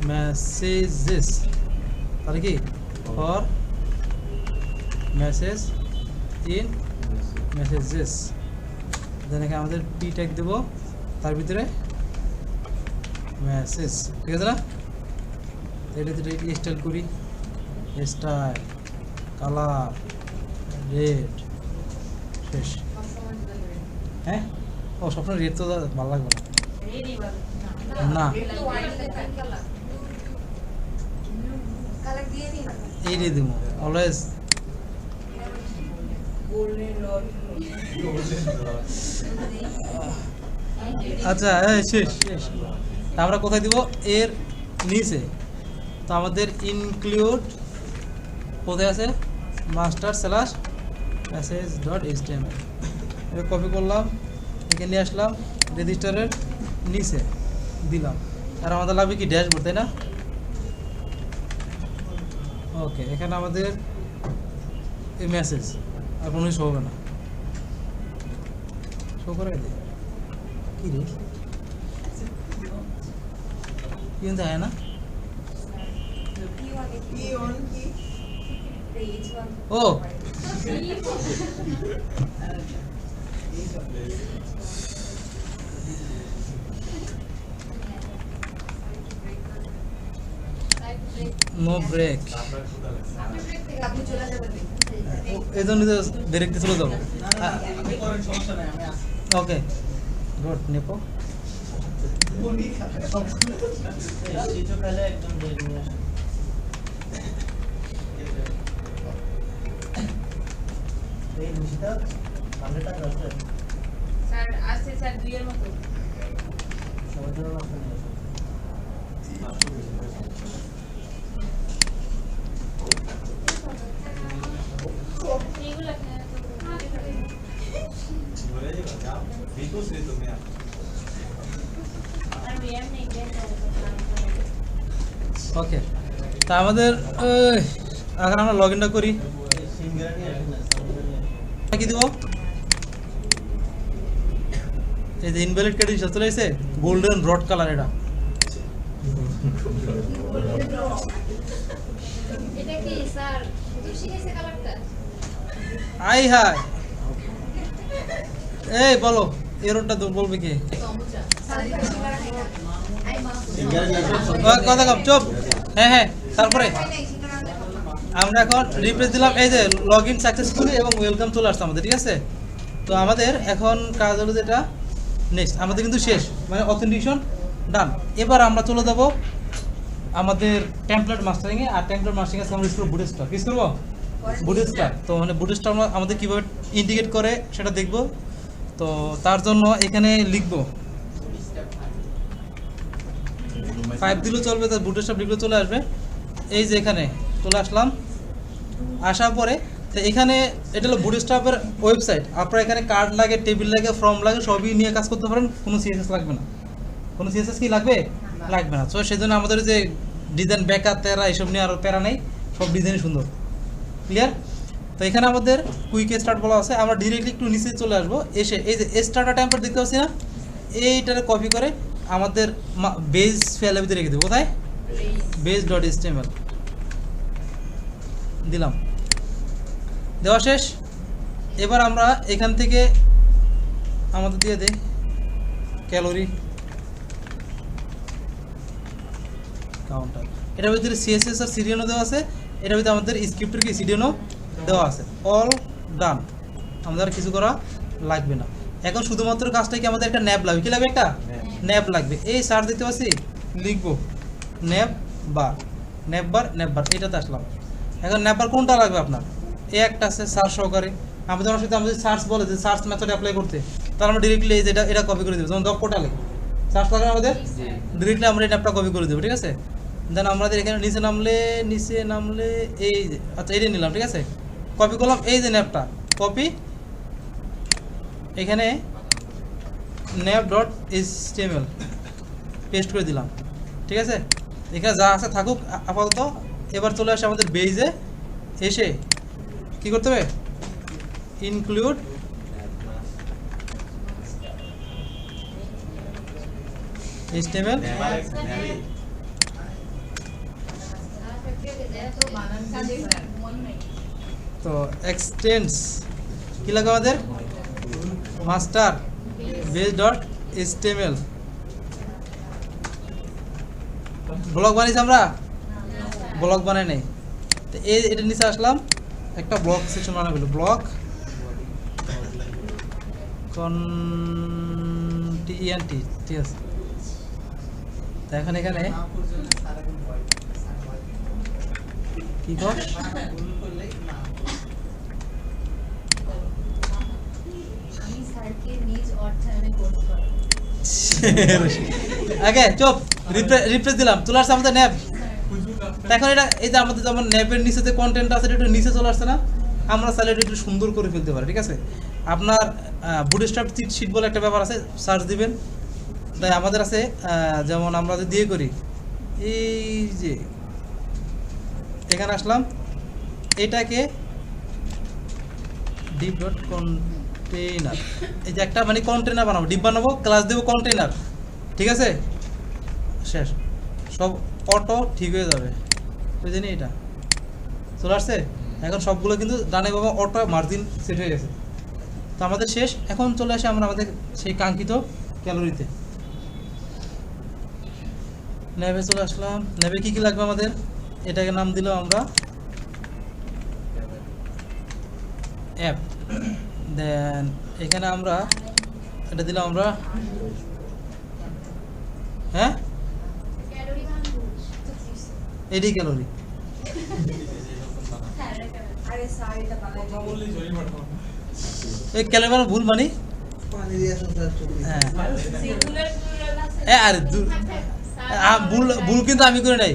মেসেজেস তাহলে কি ফর মেসেজ ইন মেসেজেস দেন এখানে আমাদের পি ট্যাগ দেব তার ভিতরে মেসেজ ঠিক আছে না এটা স্টাইল করি স্টাইল কালার রেড শেষ হ্যাঁ ও সবসময় রেড তো ভালো লাগবে না এই দিয়ে দিব অলওয়েজ আচ্ছা শেষ শেষ আমরা কোথায় দিব এর নিচে তো আমাদের ইনক্লুড কোথায় আছে master slash message dot HTML এটা কপি করলাম এখানে নিয়ে আসলাম রেজিস্টারের নিচে দিলাম আর আমাদের লাগবে কি ড্যাশবোর্ড তাই না ওকে এখানে আমাদের এই মেসেজ আর কোনো শো হবে না শো করে দিই কি রে কিন্তু হয় না ও নো ব্রেক এই জন্য ব্রেক দিয়ে চলে যাবো ওকে গুড নেপো স্যার আসছে স্যার 2 এর মতো ওকে তা আমাদের এখন আমরা লগ ইনটা করি কি দিব এই যে ইনভ্যালিড ক্রেডেনশিয়াল চলে এসেছে গোল্ডেন রড কালার এটা এটা কি স্যার তুমি শিখেছে কালারটা আই হাই এই বলো এরোটা তো বলবে কি কথা কম চুপ হ্যাঁ হ্যাঁ তারপরে আমরা এখন রিপ্লেস দিলাম এই যে লগ ইন সাকসেসফুলি এবং ওয়েলকাম চলে আসছে আমাদের ঠিক আছে তো আমাদের এখন কাজ হলো যেটা নেক্সট আমাদের কিন্তু শেষ মানে অথেন্টিকেশন ডান। এবার আমরা চলে যাব আমাদের টেমপ্লেট মাস্টারিংয়ে। আর টেমপ্লেট মাস্টারিং আজকে আমরা ইউজ করবো বুটস্ট্র্যাপ। ইউজ করবো বুটস্ট্র্যাপ। তো মানে বুটস্ট্র্যাপ আমাদের কীভাবে ইন্ডিকেট করে সেটা দেখব। তো তার জন্য এখানে লিখবো 5 দিলেও চলবে, তার বুটস্ট্র্যাপ লিখলে চলে আসবে। এই যে এখানে চলে আসলাম, আসার পরে তো এখানে এটা হলো বুটস্ট্র্যাপের ওয়েবসাইট। আপনারা এখানে কার্ড লাগে, টেবিল লাগে, ফর্ম লাগে, সবই নিয়ে কাজ করতে পারেন, কোনো সিএসএস লাগবে না। কোনো সিএসএস কি লাগবে? লাগবে না। তো সেই জন্য আমাদের যে ডিজাইন বেকার তেরা এইসব নিয়ে আরও প্যারা নেই, সব ডিজাইনই সুন্দর। ক্লিয়ার? তো এখানে আমাদের কুইক স্টার্ট বলা আছে। আমরা ডিরেক্টলি একটু নিচে চলে আসবো, এসে এই যে স্টার্টার টেমপ্লেট দেখতে পাচ্ছি না, এইটারে কপি করে আমাদের বেজ ফাইলের ভিতরে রেখে দেবো। কোথায়? base.html দিলাম। দেওয়া শেষ। এবার আমরা এখান থেকে আমাদের দিয়ে দেই ক্যালোরি কাউন্টার। এটার ভিতরে সিএসএস আর সিরিয়ালও দেওয়া আছে, এটার ভিতরে আমাদের স্ক্রিপ্টের কি সিরিয়ালও দেওয়া আছে। অল ডান, আমাদের কিছু করা লাগবে না। এখন শুধুমাত্র কাজটা কি আমাদের একটা ন্যাব লাগবে। কি লাগবে? একটা ন্যাব লাগবে। এই সার্চ দেখতে পাচ্ছি, লিখবো ন্যাব বার, ন্যাব বার, ন্যাব বার, এটাতে আসলাম। এখন ন্যাব বার কোনটা লাগবে আপনার? এই একটা আছে সার্চ সহকারে। আমাদের অনেক সাথে আমাদের সার্চ বলে যে সার্চ মেথড অ্যাপ্লাই করতে, তাহলে আমরা ডিরেক্টলি এই যেটা এটা কপি করে দেবো। যেমন ডক পোর্টালে সার্চ লাগে আমাদের, ডিরেক্টলি আমরা এই ন্যাবটা কপি করে দেবো। ঠিক আছে? দেন আমাদের এখানে নিচে নামলে এই যে আচ্ছা এটা নিলাম। ঠিক আছে, কপি করলাম এই যে ন্যাবটা, কপি এখানে nav.html পেস্ট করে দিলাম। ঠিক আছে, এখানে যা আছে থাকুক আপাতত। এবার চলে আসে আমাদের বেজে, এসে কি করতে হবে? ইনক্লুড HTML তো এক্সটেন্স কি লাগে আমাদের? মাস্টার base.html ব্লক বানিয়েছি আমরা, ব্লক বানাই নাই। তো এটা নিচে আসলাম, একটা ব্লক সেকশন বানাবো, ব্লক কন্টেন্ট। ঠিক আছে, তো এখন এখানে কি কর আগে চুপ, রিফ্রেশ দিলাম, চলে আসছে আমাদের ন্যাব। এখন এটা এই যে আমাদের যেমন ন্যাবের নিচে যে কন্টেন্ট আছে এটা একটু নিচে চলে আসছে না, আমরা চাইলে এটা একটু সুন্দর করে ফেলতে পারি। ঠিক আছে, আপনার বুটস্ট্র্যাপ চিট শিট বলে একটা ব্যাপার আছে, সার্চ দিবেন। তাই আমাদের আছে যেমন আমরা যদি দিয়ে করি, এই যে এখানে আসলাম, এটাকে div.container, এই যে একটা মানে কন্টেনার বানাবো, ডিপ বানাবো, ক্লাস দেবো কন্টেনার। ঠিক আছে, শেষ, সব অটো ঠিক হয়ে যাবে। ওই জানি এটা চলে আসছে। এখন সবগুলো কিন্তু ডানে বাবা অটো মার্জিন সেট হয়ে গেছে। তো আমাদের শেষ। এখন চলে আসে আমরা আমাদের সেই কাঙ্ক্ষিত ক্যালোরিতে। ন্যাবে চলে আসলাম। ন্যাবে কী কী লাগবে আমাদের? এটাকে নাম দিলাম আমরা অ্যাপ। দেন এখানে আমরা এটা দিলাম আমরা, হ্যাঁ এডি ক্যালোরি। এই ক্যালোরি ভুল মানি, হ্যাঁ আরে ভুল কিন্তু আমি করে নাই,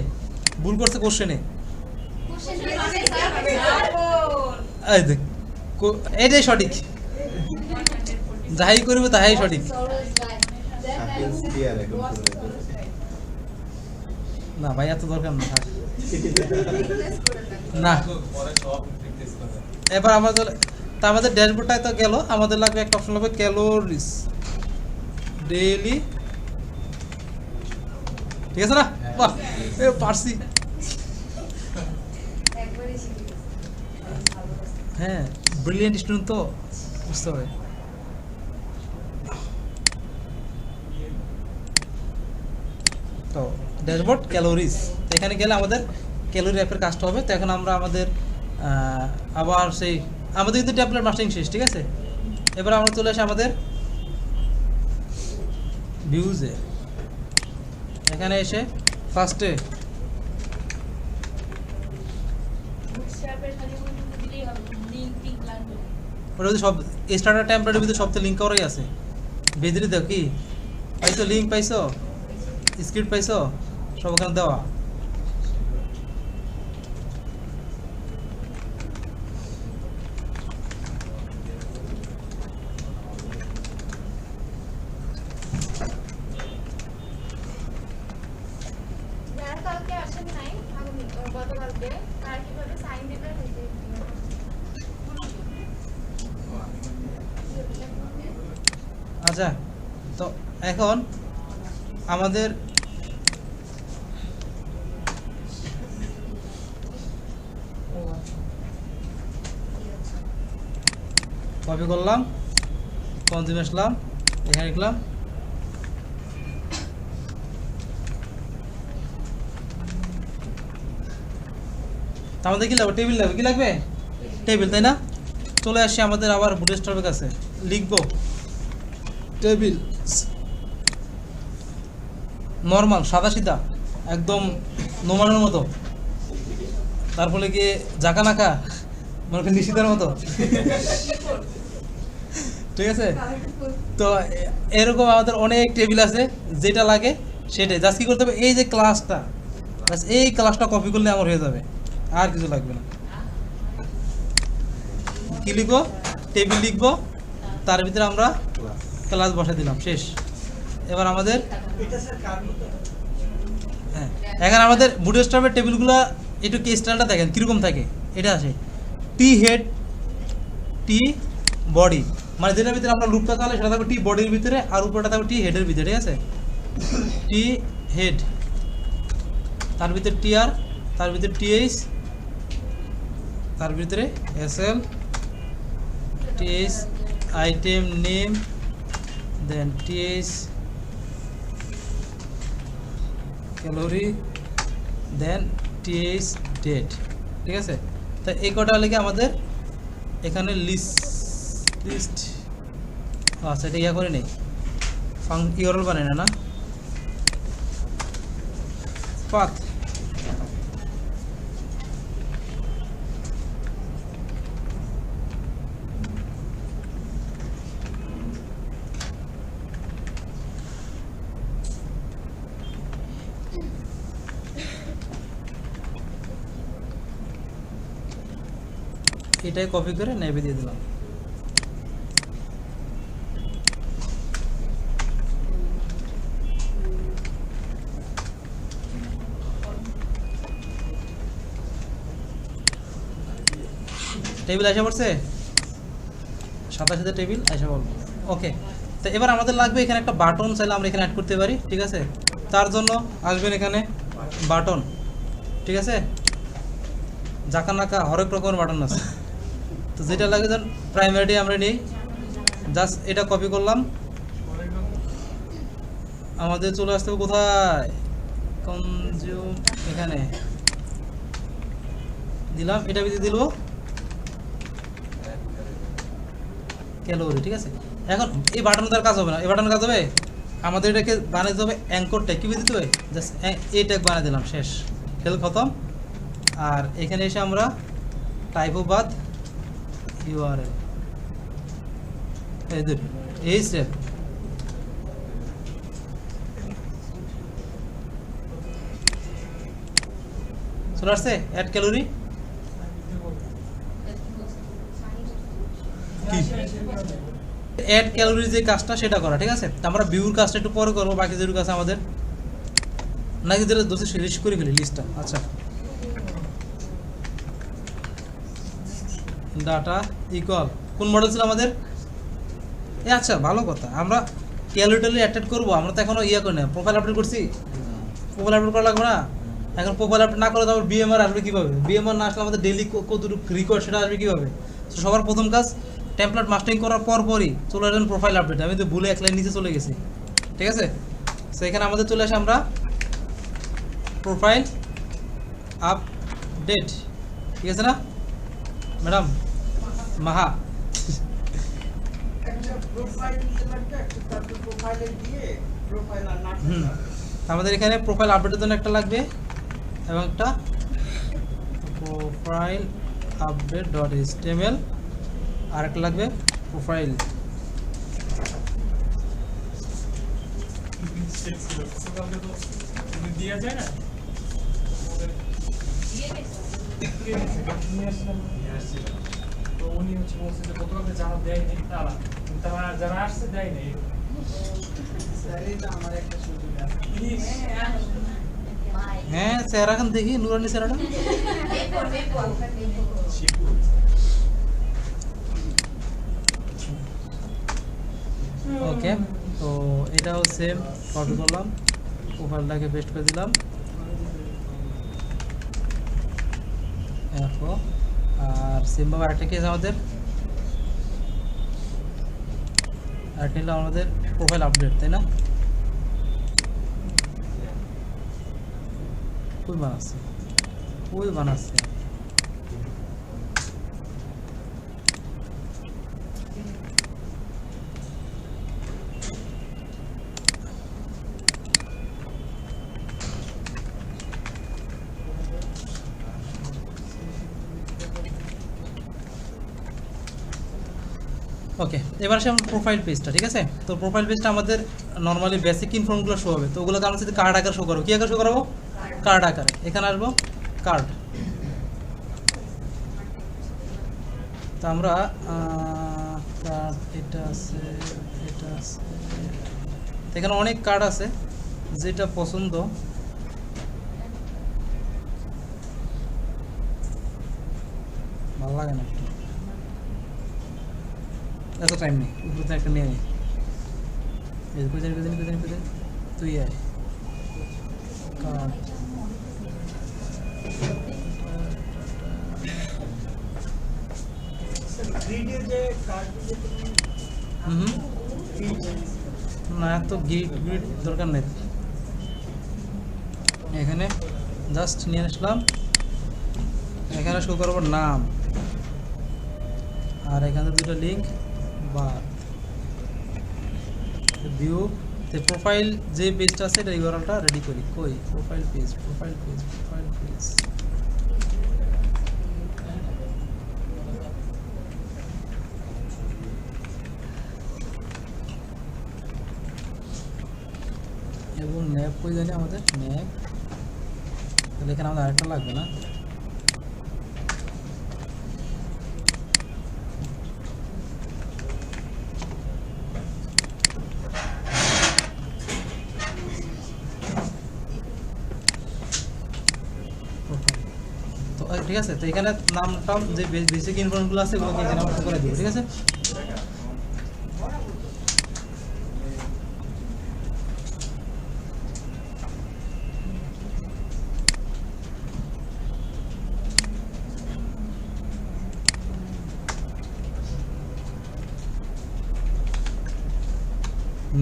ভুল করছে কোশ্চেনে। এই দেখ এটাই সঠিক, যাহাই করবে তাহাই সঠিক। না ভাই এত দরকার না। এবার আমাদের তা আমাদের ড্যাশবোর্ডটাই তো গেল, আমাদের লাগবে একটা অপশন লাগবে ক্যালোরিজ ডেইলি। ঠিক আছে না? বাহ, পারছি। হ্যাঁ, ব্রিলিয়েন্ট স্টুডেন্ট তো বুঝতে হবে। তো ড্যাশবোর্ড ক্যালোরিজ, এখানে গেলে আমাদের ক্যালোরি অ্যাপের কাজটা হবে। তো এখন আমরা আমাদের আবার সেই আমাদের কিন্তু ট্যাবলেট মাস্টারিং শেষ। ঠিক আছে, এবার আমরা চলে আসি আমাদের ভিউজে। এখানে এসে ফার্স্টে বুটস্ট্র্যাপের খালি ওইটুকু দিলেই হবে, লিঙ্ক টিঙ্ক লাগবে না। ওটা যদি সব স্টার্টার টেমপ্লেটের ভিতরে সব তো লিঙ্ক করাই আছে। বেজরি দাও কি পাইছো, লিঙ্ক পাইছো, স্ক্রিপ্ট পাইছো, সব ওখানে দেওয়া। যারা কালকে আসেন নাই, গতকালকে, তারা কিভাবে সাইন দেবে? আচ্ছা, তো এখন আমাদের কপি করলাম, কনজিউম আসলাম, এখানে লিখলাম, তা আমাদের কি লাগবে? টেবিল লাগবে। কি লাগবে? টেবিল, তাই না? চলে আসি আমাদের আবার বুটস্ট্র্যাপের কাছে, লিখবো টেবিল নর্মাল, সাদা সিধা, একদম নোমানের মতো, তারপরে কি জাকা নাকা মনে করেন নিশিদার মতো, ঠিক আছে? তো এরকম আমাদের অনেক টেবিল আছে, যেটা লাগে সেটাই জাস্ট কি করতে হবে, এই যে ক্লাসটা, এই ক্লাসটা কপি করলে আমার হয়ে যাবে, আর কিছু লাগবে না। কি লিখবো? টেবিল লিখবো, তার ভিতরে আমরা ক্লাস বসা দিলাম, শেষ। এবার আমাদের এটা স্যার কার মতো? হ্যাঁ, এখন আমাদের বুটস্ট্র্যাপের টেবিলগুলো একটু কি স্টাইলটা দেখেন কীরকম থাকে। এটা আছে টি হেড, টি বডি, মানে যেটার ভিতরে আমরা লুপটা চালাই সেটা থাকবে টি বডির ভিতরে, আর উপরটা থাকবে টি হেডের ভিতরে, ঠিক আছে? টি হেড, তার ভিতরে টি আর, তার ভিতরে টিএইচ, তার ভিতরে এসএল, টিএইচ আইটেম নেম, দেন টিএইচ ক্যালোরি, দেন টিএইচ ডেট, ঠিক আছে? তা এই কটা লেগে আমাদের এখানে লিস্ট আচ্ছা, এটা ইয়া করে নেই, ইউআরএল বানাই না, পাথ, এটাই কপি করে নেবে দিয়ে দিলাম। টেবিল আসা পড়ছে, সাদা সাদা টেবিল আসা বলবো, ওকে। তো এবার আমাদের লাগবে এখানে একটা বাটন, চাইলে আমরা এখানে অ্যাড করতে পারি, ঠিক আছে? তার জন্য আসবেন এখানে বাটন, ঠিক আছে? জাকা নাকা হরেক রকমের বাটন আছে, তো যেটা লাগে যেন প্রাইমারি আমরা নিই, জাস্ট এটা কপি করলাম, আমাদের চলে আসতে হবে কোথায়, কনজিউম, এখানে দিলাম, এটা ভিতরে দিল ক্যালোরি, ঠিক আছে? এখন এই বাটনে তার কাজ হবে না, এই বাটনের কাজ হবে আমাদের এটাকে বানাতে হবে অ্যাঙ্কর ট্যাগ, কি দিতে হবে জাস্ট এই ট্যাগ বানিয়ে দিলাম, শেষ, খেল খতম। আর এখানে এসে আমরা টাইপও বাদ, ইউআরএল, এই স্টেপ, চলে আসছে অ্যাড ক্যালোরি, কি অ্যাড ক্যালোরির যে কাজটা সেটা করা, ঠিক আছে? তো আমরা ভিউর কাজটা একটু পরে করবো, বাকি যেটুকু কাজ আমাদের নাকি যেটা দোষে লিস্ট করে ফেলি, লিস্টটা। আচ্ছা, ডাটা ইকুয়াল কোন মডেল ছিল আমাদের? আচ্ছা, ভালো কথা, আমরা ক্যালোরি অ্যাড করবো, আমরা তো এখনো ইয়ে করি না, প্রোফাইল আপডেট করছি, প্রোফাইল আপডেট করা লাগবে না। এখন প্রোফাইল আপডেট না করে তো বিএমআর আসবে কীভাবে? বিএমআর না আসলে আমাদের ডেইলি কতটুকু রিকোয়ার্ড সেটা আসবে কীভাবে? তো সবার প্রথম কাজ টেমপ্লেট মাস্টারিং করার পরই চলে আসেন প্রোফাইল আপডেট। আমি তো ভুলে এক লাইন নিচে চলে গেছি, ঠিক আছে? তো এখানে আমাদের চলে আসে আমরা প্রোফাইল আপডেট, ঠিক আছে না ম্যাডাম? মাহা একটা প্রোফাইল নিতে লাগবে, একটা তারপর প্রোফাইলে দিয়ে প্রোফাইল আর নাম হুম আমাদের এখানে প্রোফাইল আপডেটের জন্য একটা লাগবে এবং একটা প্রোফাইল আপডেট ডট এইচটিএমএল আর একটা লাগবে প্রোফাইল সকালে তো দেওয়া যায় না দিয়ে গেছে তো উনি হচ্ছে বলছে যে গতকালকে যারা দেয়নি তারা তারা যারা আসছে দেয়নি স্যার এটা আমার একটা সুযোগ আছে। প্লিজ ভাই হ্যাঁ চেহারা খান দেখি নুরানি চেহারাটা দেখো ওকে তো এটাও সেম কপি করলাম প্রোফাইলটাকে পেস্ট করে দিলাম দেখো আর সেমভাবে আরেকটা কি আছে আমাদের আরেকটা হলো আমাদের প্রোফাইল আপডেট তাই না কই বানাচ্ছে ওকে এবার আসে আমার প্রোফাইল পেজটা ঠিক আছে তো প্রোফাইল পেজটা আমাদের নর্মালি বেসিক ইনফর্মগুলো শো হবে তো ওগুলোকে আমরা যদি কার্ড আকারে শো করবো কী আকারে শো করাবো কার্ড আকারে এখানে আসবো কার্ড তো আমরা কার্ড এটা আছে তো এখানে অনেক কার্ড আছে যেটা পছন্দ ভালো লাগে না এত টাইম নেই উপরে তো একটা নিয়ে নিই তুই আয় কার্ড গ্রিডের যে কার্ডটি যে তুমি হুম গ্রিড না এত গ্রিড দরকার নেই এখানে জাস্ট নিয়ে আসলাম এখানে শো করবো নাম আর এখানে দুটো লিঙ্ক বার ভিউ প্রোফাইল যে পেজটা আছে এটা ইউআরএলটা রেডি করি কই প্রোফাইল পেজ এবং ন্যাপ কই জানি আমাদের ন্যাপ তাহলে এখানে আমাদের আরেকটা লাগবে না তো ঠিক আছে তো এখানে নামটা যে বেসিক ইনফরমেশনগুলো আছে এগুলোকে এখানে আমরা করে দেবো ঠিক আছে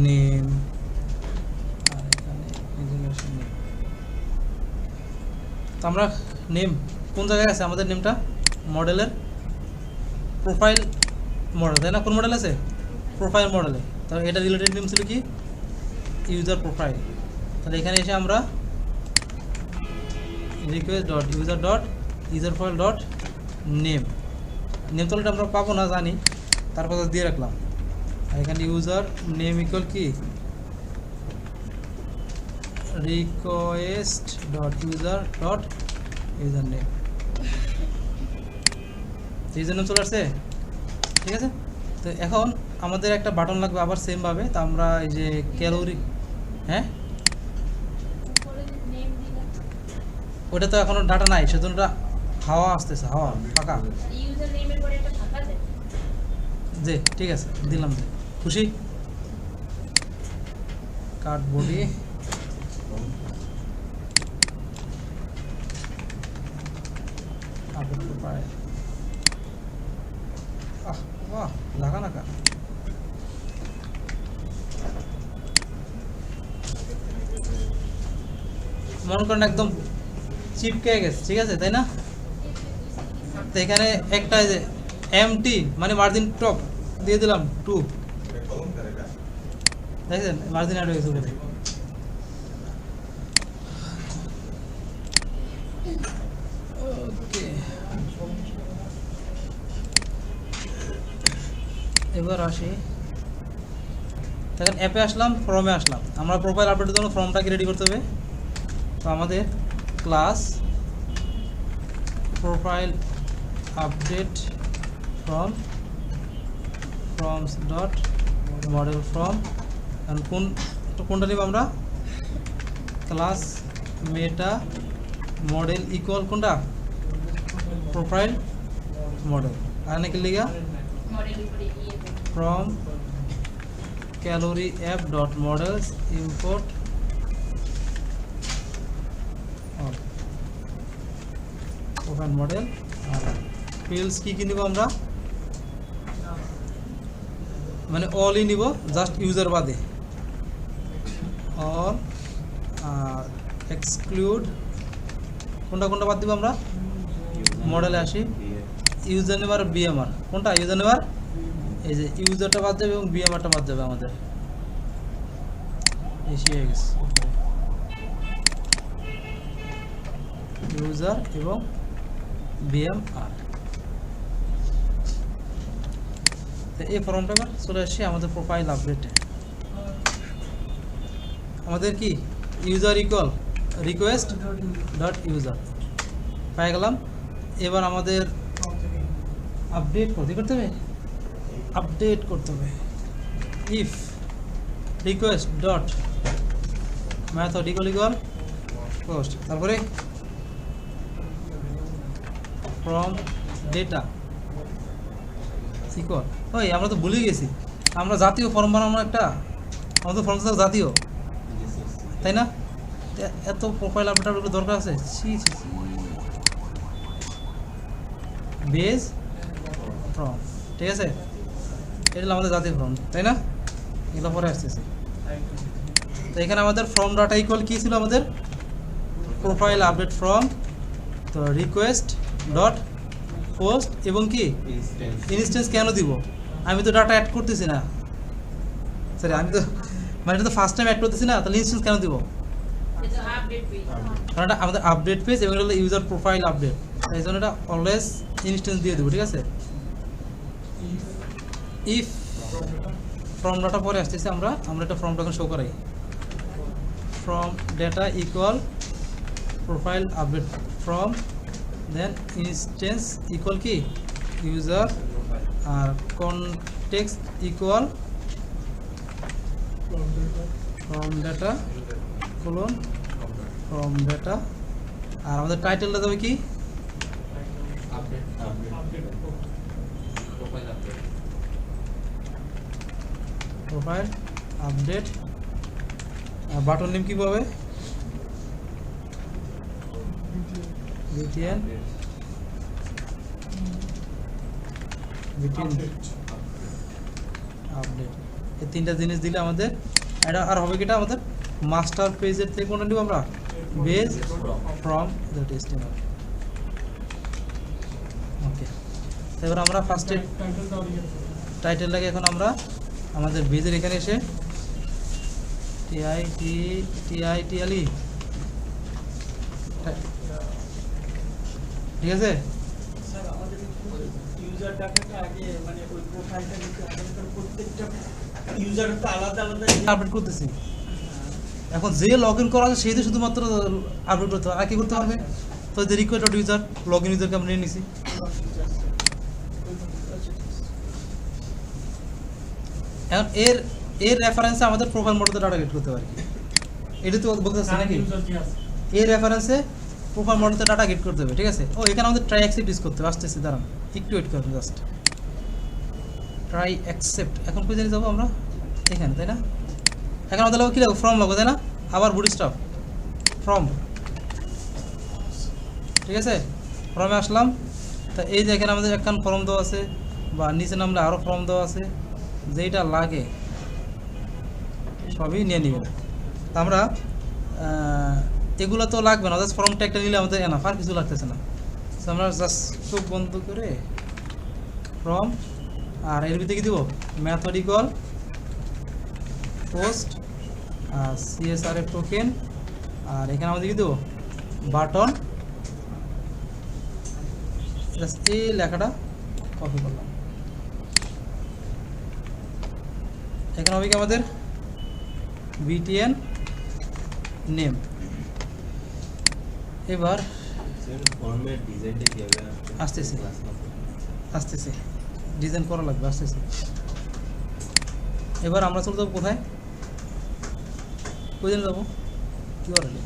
নেম আর এখানে রেজুলেশন নেম তো আমরা নেম কোন জায়গায় আছে আমাদের নেমটা মডেলের প্রোফাইল মডেল তাই না কোন মডেল আছে প্রোফাইল মডেলে তাহলে এটা রিলেটেড নেম ছিল কি ইউজার প্রোফাইল তাহলে এখানে এসে আমরা request.user.user profile dot name name তাহলে আমরা পাবো না জানি তারপর দিয়ে রাখলাম আর এখানে ইউজার নেম ইকুয়াল কি request.user.user name ইউজার নেম চলে আসছে ঠিক আছে তো এখন আমাদের একটা বাটন লাগবে আবার সেম ভাবে তো আমরা এই যে ক্যালোরি হ্যাঁ উপরে নেম দিলাম ওটা তো এখনো ডাটা নাই সেজন্য ওটা হাওয়া আসতেছে হাওয়া ফাঁকা ইউজার নেমের পরে একটা ফাঁকা দেয় যে ঠিক আছে দিলাম যে খুশি কার্ড বডি আপডেট প্রোফাইল বাহ লাগা না মনে করেন একদম চিপকে গেছে ঠিক আছে তাই না তো এখানে একটা এমটি মানে মার্জিন টপ দিয়ে দিলাম 2 দেখছেন মার্জিন অ্যাড হয়ে গেছে উপরে। ওকে, এবার আসি, দেখেন অ্যাপে আসলাম, ফর্মে আসলাম। আমরা প্রোফাইল আপডেটের জন্য ফর্মটাকে রেডি করতে হবে। তো আমাদের class profile update form forms dot model form, কোনটা নিব আমরা? ক্লাস মেটা মডেল ইকুয়াল কোনটা? Profile model. আর নাকি লিগা মডেল উপরে from calorie app dot models import profile model fields কি নিব আমরা? মানে অলই নিব, জাস্ট ইউজার বাদে অল, আর এক্সক্লুড কোনটা কোনটা বাদ দিব আমরা? মডেলে আসি, ইউজার নেম আর বিএমআর। কোনটা ইউজার নেম আর? এই যে ইউজারটা বাদ যাবে এবং বিএমআরটা বাদ যাবে আমাদের। এসে গেছে ইউজার এবং বিএমআর। তো এই ফর্মটা এবার চলে আসছে আমাদের প্রোফাইল আপডেটে। আমাদের কি user equal request dot user পাই গেলাম। এবার আমাদের আপডেট করতে হবে, আপডেট করতে হবে if request dot method equal post, তারপরে ফ্রম ডেটা ইকুয়াল। ওই আমরা তো ভুলে গেছি, আমরা জাতীয় ফর্ম বানাবো একটা, আমাদের ফর্ম তো জাতীয়, তাই না? এত প্রোফাইল আপডেট দরকার আছে? বেজ ফর্ম, ঠিক আছে, এটা হলো আমাদের জাতীয় ফর্ম, তাই না? এগুলো পরে আসতেছে। তো এখানে আমাদের ফর্ম ডাটা ইকুয়াল কী ছিল? আমাদের প্রোফাইল আপডেট ফর্ম, তো রিকোয়েস্ট ডট পোস্ট এবং কি ইনস্ট্যান্স। কেন দিব? আমি তো ডাটা অ্যাড করতেছি না, সরি আমি তো মানে এটা তো ফার্স্ট টাইম অ্যাড করতেছি না, তাহলে ইনস্ট্যান্স কেন দিব? এটা আপডেট পেজ, কারণ এটা আমাদের আপডেট পেজ এবং এটা হলো ইউজার প্রোফাইল আপডেট, তাই জন্য এটা অলওয়েজ ইনস্ট্যান্স দিয়ে দেবো, ঠিক আছে? ইফ ফর্ম ডাটা পরে আসতেছে, আমরা একটা ফর্ম ডাটা শো করাই। Form data equal profile update form, then instance equal কি ইউজার, আর context equal form data colon form data, আর আমাদের টাইটেলটা দেবে কি update profile update profile update. আর বাটন নেম কি পাবে? BTN update. এই তিনটা জিনিস দিলে আমাদের এটা আর হবে কিটা আমাদের মাস্টার পেজের থেকে কোনটা নিব আমরা? Base from that HTML। Okay, এবার আমরা ফার্স্টে টাইটেলটাকে এখন আমরা আমাদের বেজের এখানে এসে TITLE, ঠিক আছে? স্যার আমাদের ইউজার ডাটাটা আগে মানে ওই প্রোফাইলটা কিন্তু আমাদের প্রত্যেকটা ইউজার তো আলাদা আলাদা আপডেট করতেছি। এখন যে লগ ইন করা আছে সেই তো শুধুমাত্র আপডেট করতে হবে, আর কি করতে পারবে? তো যে request dot user log in ইউজারকে আমরা নিয়ে নিছি। এখন এর রেফারেন্সে আমাদের প্রোফাইল মডেলে ডাটা গেট করতে পারি, এটা তো বলতেছে নাকি? এর রেফারেন্সে প্রোফাইল মডেলে ডাটা গেট করতে হবে, ঠিক আছে? ও এখানে আমাদের ট্রাই অ্যাকসেপ্ট ইউজ করতে হবে, আসতেছি, দাঁড়ান একটু ওয়েট করুন, জাস্ট ট্রাই অ্যাকসেপ্ট। এখন কোথায় নিয়ে যাবো আমরা? এখানে, তাই না? এখন আমাদের লাগবে কী লাগবে? ফর্ম লাগবে, তাই না? আবার বুটস্ট্র্যাপ ফর্ম, ঠিক আছে? ফর্মে আসলাম, তা এই যে এখানে আমাদের একখান ফর্ম দেওয়া আছে, বা নিচে নামলে আরও ফর্ম দেওয়া আছে, যেইটা লাগে সবই নিয়ে নিব। তা আমরা এগুলো তো লাগবে না, জাস্ট ফর্ম ট্যাগটা নিলে আমাদের এনাফ, আর কিছু লাগতেছে না। তো আমরা জাস্ট চোখ বন্ধ করে ফর্ম, আর এর ভিতরে কি দিব? মেথড ইকুয়াল পোস্ট আর CSR এর টোকেন, আর এখানে আমাদের কি দেবো বাটন, জাস্ট এই লেখাটা কপি করলাম। এখানে হবে কি আমাদের BTN নেম। এবার ফর্মের ডিজাইনটা কিভাবে আসতেছে আসতেছে ডিজাইন করা লাগবে, আসতেছে। এবার আমরা চলে যাবো কোথায়, কোথায় যাবো URL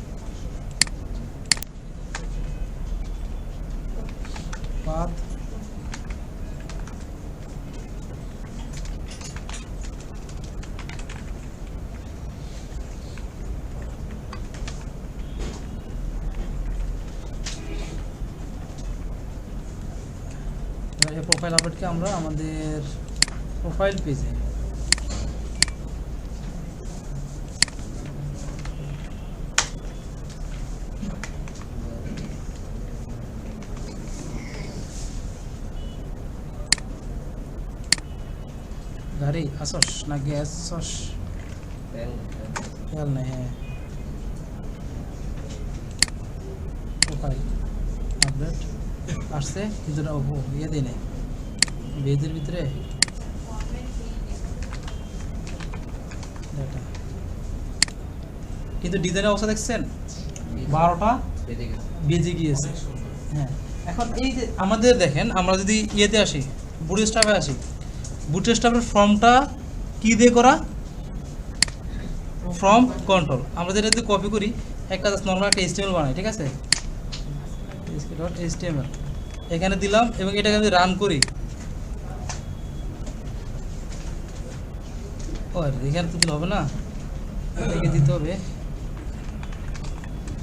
পাথ, এই প্রোফাইল আপডেটকে আমরা আমাদের প্রোফাইল পেজে গাড়ি আসস না গ্যাস সস খেয়াল নেই। হ্যাঁ প্রোফাইল আপডেট আসছে কিন্তু না ইয়ে দিই নেই বেজের ভিতরে ডাটা, কিন্তু ডিজাইনের অবস্থা দেখছেন 12টা বেজে গিয়েছে। হ্যাঁ এখন এই যে আমাদের দেখেন, আমরা যদি ইয়েতে আসি বুটস্ট্র্যাপে আসি, বুটস্ট্র্যাপের ফর্মটা কি দিয়ে করা, ফর্ম কন্ট্রোল। আমরা যেটা যদি কপি করি একটা নর্মাল একটা HTML বানাই, ঠিক আছে, HTML এখানে দিলাম এবং এটাকে যদি রান করি, ও এখানে তো দিলে হবে না, এটাকে দিতে হবে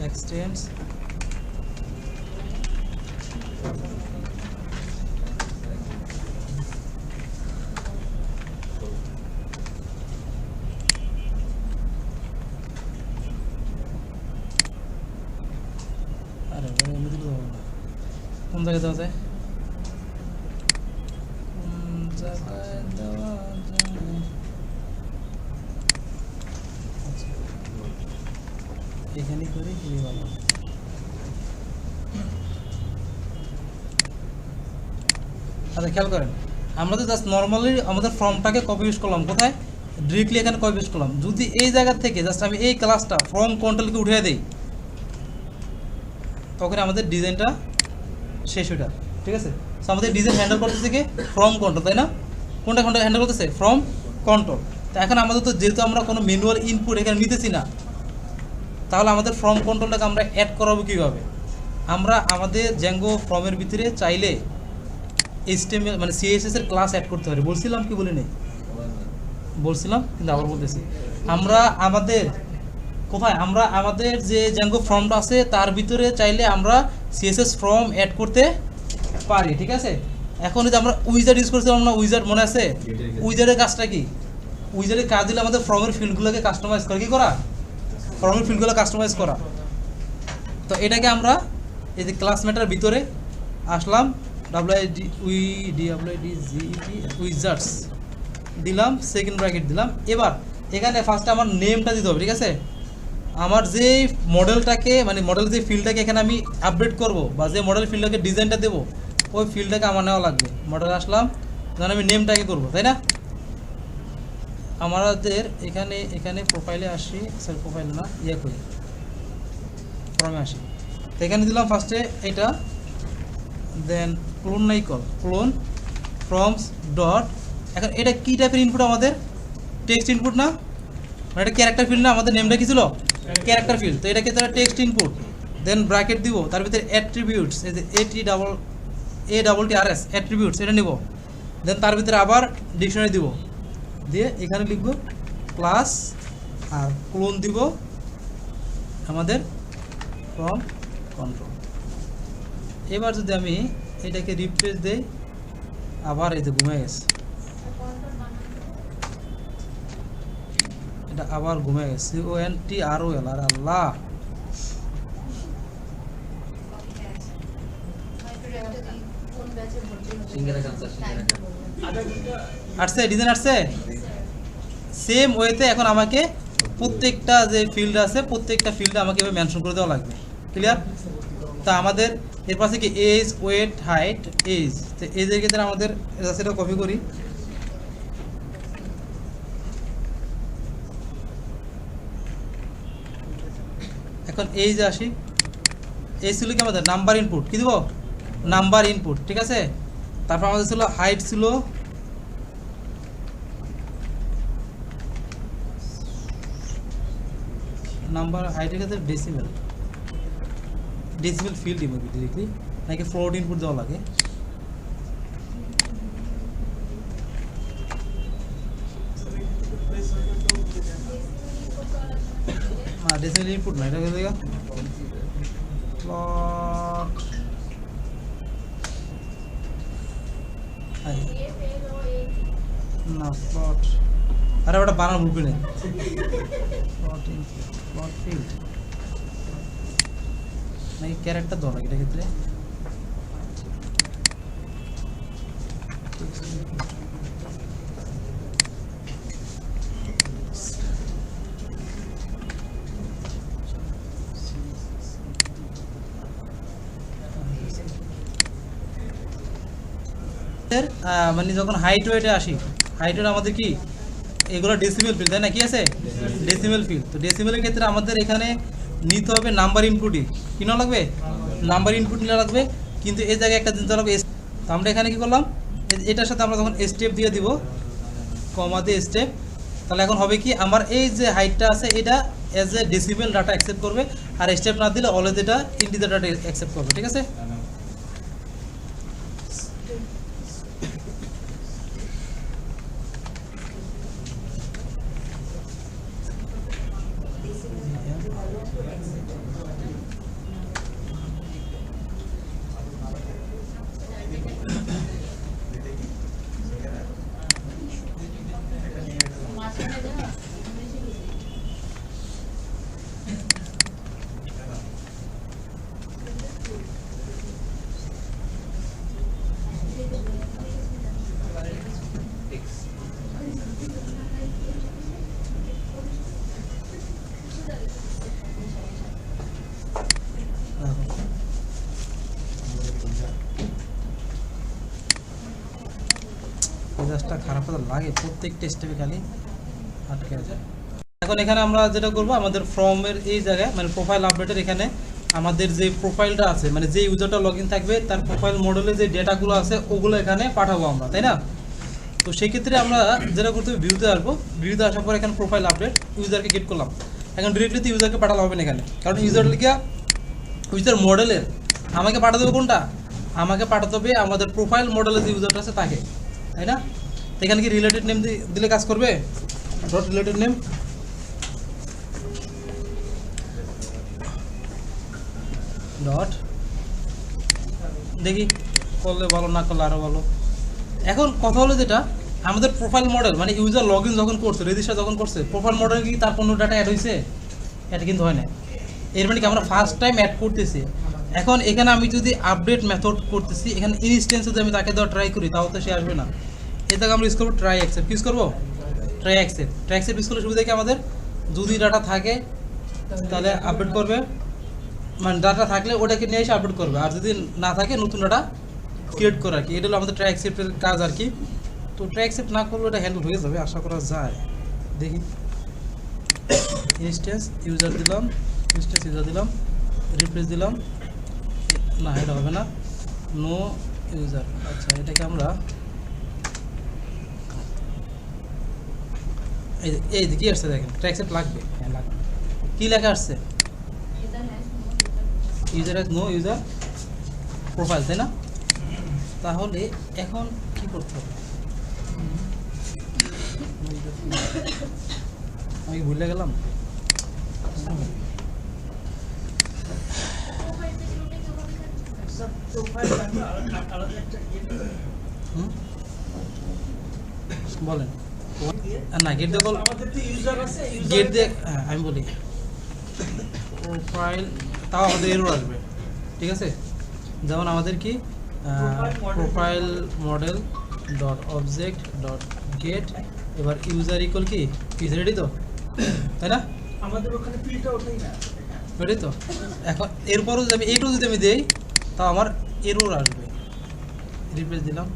এক্সটেন্স আরে ভাই এমনি দিলে হবে না, কোন জায়গায় দেওয়া যায়, কোন জায়গায় দেওয়া যায়, আচ্ছা এখানেই করি কি ভালো। আচ্ছা খেয়াল করেন, আমরা তো জাস্ট নর্মালি আমাদের ফর্মটাকে কপি পেস্ট করলাম, কোথায় ডিরেক্টলি এখানে কপি পেস্ট করলাম। যদি এই জায়গা থেকে জাস্ট আমি এই ক্লাসটা ফর্ম কন্ট্রোলকে উঠিয়ে দিই, তখন আমাদের ডিজাইনটা শেষ ওইটা, ঠিক আছে। সো আমাদের ডিজাইন হ্যান্ডেল করতেছে কি ফর্ম কন্ট্রোল, তাই না, কোনটা কোনটা হ্যান্ডেল করতেছে ফর্ম কন্ট্রোল। তো এখন আমাদের তো যেহেতু আমরা কোনো ম্যানুয়াল ইনপুট এখানে নিতেছি না, তাহলে আমাদের ফর্ম কন্ট্রোলটাকে আমরা অ্যাড করাবো কীভাবে, আমরা আমাদের জ্যাঙ্গো ফর্মের ভিতরে চাইলে HTML মানে CSS এর ক্লাস অ্যাড করতে পারি। বলছিলাম কি বলি নেই, বলছিলাম কিন্তু আবার বলতেছি, আমরা আমাদের কোথায় আমরা আমাদের যে জ্যাঙ্গো ফর্মটা আছে তার ভিতরে চাইলে আমরা CSS ফর্ম অ্যাড করতে পারি, ঠিক আছে। এখন যদি আমরা উইজার্ড ইউজ করছিলাম না, উইজার্ড মনে আছে, উইজার্ডের কাজটা কি, উইজার্ডের কাজ দিলে আমাদের ফর্মের ফিল্ডগুলোকে কাস্টমাইজ করা, কি করা, ফর্মের ফিল্ডগুলো কাস্টমাইজ করা। তো এটাকে আমরা এই যে ক্লাসমেটার ভিতরে আসলাম, উইজার্ডস দিলাম, সেকেন্ড ব্র্যাকেট দিলাম। এবার এখানে ফার্স্টে আমার নেমটা দিতে হবে, ঠিক আছে। আমার যে মডেলটাকে মানে মডেল যে ফিল্ডটাকে এখানে আমি আপডেট করব বা যে মডেল ফিল্ডটাকে ডিজাইনটা দেবো, ওই ফিল্ডটাকে আমার নেওয়া লাগবে। মডেল আসলাম, তখন আমি নেমটাকে করব, তাই না। আমাদের এখানে প্রোফাইলে আসি, সরি প্রোফাইলে না, ইয়ে করি ফর্মে আসি। তো এখানে দিলাম ফার্স্টে এটা, দেন ক্লোন নাই কল, ক্লোন ফর্মস ডট। এখন এটা কী টাইপের ইনপুট, আমাদের টেক্সট ইনপুট না, মানে এটা ক্যারেক্টার ফিল্ড না, আমাদের নেমটা কি ছিল ক্যারেক্টার ফিল্ড। তো এটাকে তারা টেক্সট ইনপুট, দেন ব্র্যাকেট দিব, তার ভিতরে অ্যাট্রিবিউটস, এই যে ATRS অ্যাট্রিবিউটস, এটা নিব। দেন তার ভিতরে আবার ডিকশনারি দিব, দিয়ে এখানে লিখব ক্লাস, আর ক্লোন দিব আমাদের ফ্রম কন্ট্রোল। এবার যদি আমি এটাকে রিফ্রেশ দেই, আবার এই যে ঘুমে গেছে, এটা আবার ঘুমে গেছে, CONTROL, আর আল্লাহ সিঙ্গেল ক্যান্সার, সিঙ্গেল আসছে, ডিজাইন আসছে, সেম ওয়েতে এখন আমাকে প্রত্যেকটা যে ফিল্ড আছে প্রত্যেকটা ফিল্ডে আমাকে এভাবে মেনশন করে দেওয়া লাগবে। ক্লিয়ার? তা আমাদের এর পাশে কি এজ, ওয়েট, হাইট, এজ। তো এজের ক্ষেত্রে আমাদের সেটা কপি করি। এখন এই যে আসি, এই ছিল কি আমাদের নাম্বার ইনপুট, কি দিব নাম্বার ইনপুট, ঠিক আছে। তারপর আমাদের ছিল হাইট, ছিল নাম্বার, হাইটের ক্ষেত্রে ডেসিমেল, ডেসিমেল ফিল্ড দিব ডিরেক্টলি, নাকি ফ্লোট ইনপুট দেওয়া লাগে। হ্যাঁ ডেসিমেল ইনপুট না, এটা দেখো প্লট না প্লট, আরে ওটা বানান ভুলবে না, প্লট ইনপুট, প্লট ফিল্ড নাকি ক্যারেক্টার দেওয়া লাগে এটার ক্ষেত্রে। মানে যখন হাইট ওয়েটে আসি, হাইট ওয়েট আমাদের কি এগুলো ডেসিমেল ফিল্ড, তাই না? কি আছে ডেসিমেল ফিল্ড। তো ডেসিমেলের ক্ষেত্রে আমাদের এখানে নিতে হবে নাম্বার ইনপুটই, কি না লাগবে নাম্বার ইনপুট নিলে লাগবে। কিন্তু এই জায়গায় একটা দিতে লাগবে, তো আমরা এখানে কি করলাম, এটার সাথে আমরা যখন স্টেপ দিয়ে দিব, কমা দিয়ে স্টেপ, তাহলে এখন হবে কি আমার এই যে হাইটটা আছে এটা as a decimal data accept করবে, আর স্টেপ না দিলে অলওয়েজ এটা ইন্টিজার ডাটা অ্যাকসেপ্ট করবে, ঠিক আছে। মেজাজটা খারাপ হতে লাগে প্রত্যেকটা স্টেপে, খালি আটকে যায়। এখন এখানে আমরা যেটা করব, আমাদের ফর্মের এই জায়গায় মানে প্রোফাইল আপডেটের এখানে আমাদের যে প্রোফাইলটা আছে, মানে যে ইউজারটা লগ ইন থাকবে তার প্রোফাইল মডেলে যে ডেটাগুলো আছে ওগুলো এখানে পাঠাবো আমরা, তাই না? তো সেক্ষেত্রে আমরা যেটা করতে হবে, ভিউতে আসবো, ভিউতে আসার পর এখানে প্রোফাইল আপডেট ইউজারকে গেট করলাম। এখন ডিরেক্টলি তো ইউজারকে পাঠানো হবে না এখানে, কারণ ইউজার লিখা ইউজার মডেলের আমাকে পাঠাতে হবে কোনটা, আমাকে পাঠাতে হবে আমাদের প্রোফাইল মডেলের যে ইউজারটা আছে তাকে, তাই না? এখানে কি রিলেটেড নেম দিলে কাজ করবে, ডট রিলেটেড নেম, ডট, দেখি করলে ভালো, না করলে আরও ভালো। এখন কথা হলো যেটা আমাদের প্রোফাইল মডেল মানে ইউজার লগ ইন যখন করছে, রেজিস্টার যখন করছে, প্রোফাইল মডেল কি তার কোনো ডাটা অ্যাড হয়েছে? এটা কিন্তু হয় না। এর মানে কি আমরা ফার্স্ট টাইম অ্যাড করতেছি। এখন এখানে আমি যদি আপডেট মেথড করতেছি, এখানে ইনস্ট্যান্সে যদি আমি তাকে দেওয়া ট্রাই করি তাও তো সে আসবে না। এই জায়গায় আমরা ইউজ করবো ট্রাই অ্যাকসেপ্ট, ইউজ করবো try accept. Try accept use করলে সুবিধা কি আমাদের, যদি ডাটা থাকে তাহলে আপডেট করবে, মানে ডাটা থাকলে ওটাকে নিয়ে এসে আপডেট করবে, আর যদি না থাকে নতুন ডাটা ক্রিয়েট করে আর কি। এটা হলো আমাদের ট্রাই অ্যাকসেপ্টের কাজ আর কি। তো ট্রাই অ্যাকসেপ্ট না করলে এটা হ্যান্ডেল হয়ে যাবে, আশা করা যায়। দেখি ইনস্ট্যান্স ইউজার দিলাম, ইনস্ট্যান্স ইউজার দিলাম, রিপ্লেস দিলাম, না এটা হবে না, নো ইউজার। আচ্ছা এটাকে আমরা এই কি আসছে দেখেন, ট্রাই অ্যাকসেপ্ট লাগবে, হ্যাঁ লাগবে। কী লেখা আসছে, user has no user profile, তাই না? তাহলে এখন কি করতে হবে, আমি ভুলে গেলাম। বলেন না, গেট দিয়ে গেট দিয়ে, হ্যাঁ আমি বলি প্রোফাইল, তাও আমাদের এরর আসবে, ঠিক আছে? যেমন আমাদের কি profile model dot object dot gate এবার ইউজার ইকুয়াল কি ইউজার রেডি তো, তাই না? আমাদের ওখানে ফিল্ডটা ওঠাই না। রেডি তো? এখন এরপরও যদি আমি এইটাও যদি আমি দেই তা আমার এরর আসবে। রিপ্লেস দিলাম,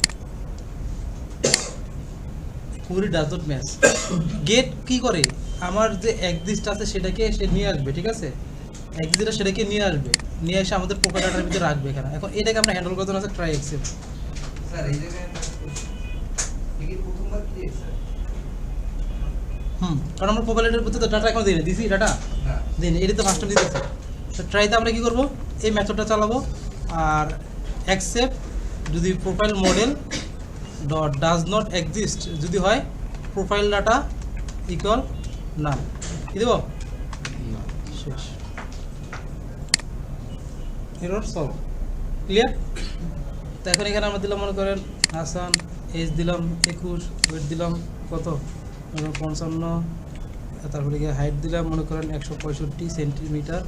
কুড়ি ডাজ নট ম্যাচ। গেট কি করে, আমার যে এক্সিস্ট আছে সেটাকে সে নিয়ে আসবে, ঠিক আছে? এক্সিস্টটা সেটাকে নিয়ে আসবে, নিয়ে এসে আমাদের প্রোফাইল ডাটার ভিতরে রাখবে এখানে। এখন এটাকে আমরা হ্যান্ডেল করতে আছে ট্রাই এক্সেপ্ট। স্যার এই জায়গায় কি প্রথমবার কি স্যার? কারণ আমরা প্রোফাইল ডাটার ভিতরে ডাটা এখন দিই না, দিছি ডাটা না দিন, এটি তো ফার্স্ট টাইম দিতেছে। তো ট্রাইতে আমরা কি করব, এই মেথডটা চালাবো আর অ্যাকসেপ্ট যদি profile model dot does not exist যদি হয়, প্রোফাইল ডাটা ইকুয়াল নাল, কি দেবো? শেষ, এরর সলভ, ক্লিয়ার? তো এখন এখানে আমরা দিলাম মনে করেন হাসান, এজ দিলাম 21, ওয়েট দিলাম কত 55, তারপরে গিয়ে হাইট দিলাম মনে করেন 165 সেন্টিমিটার,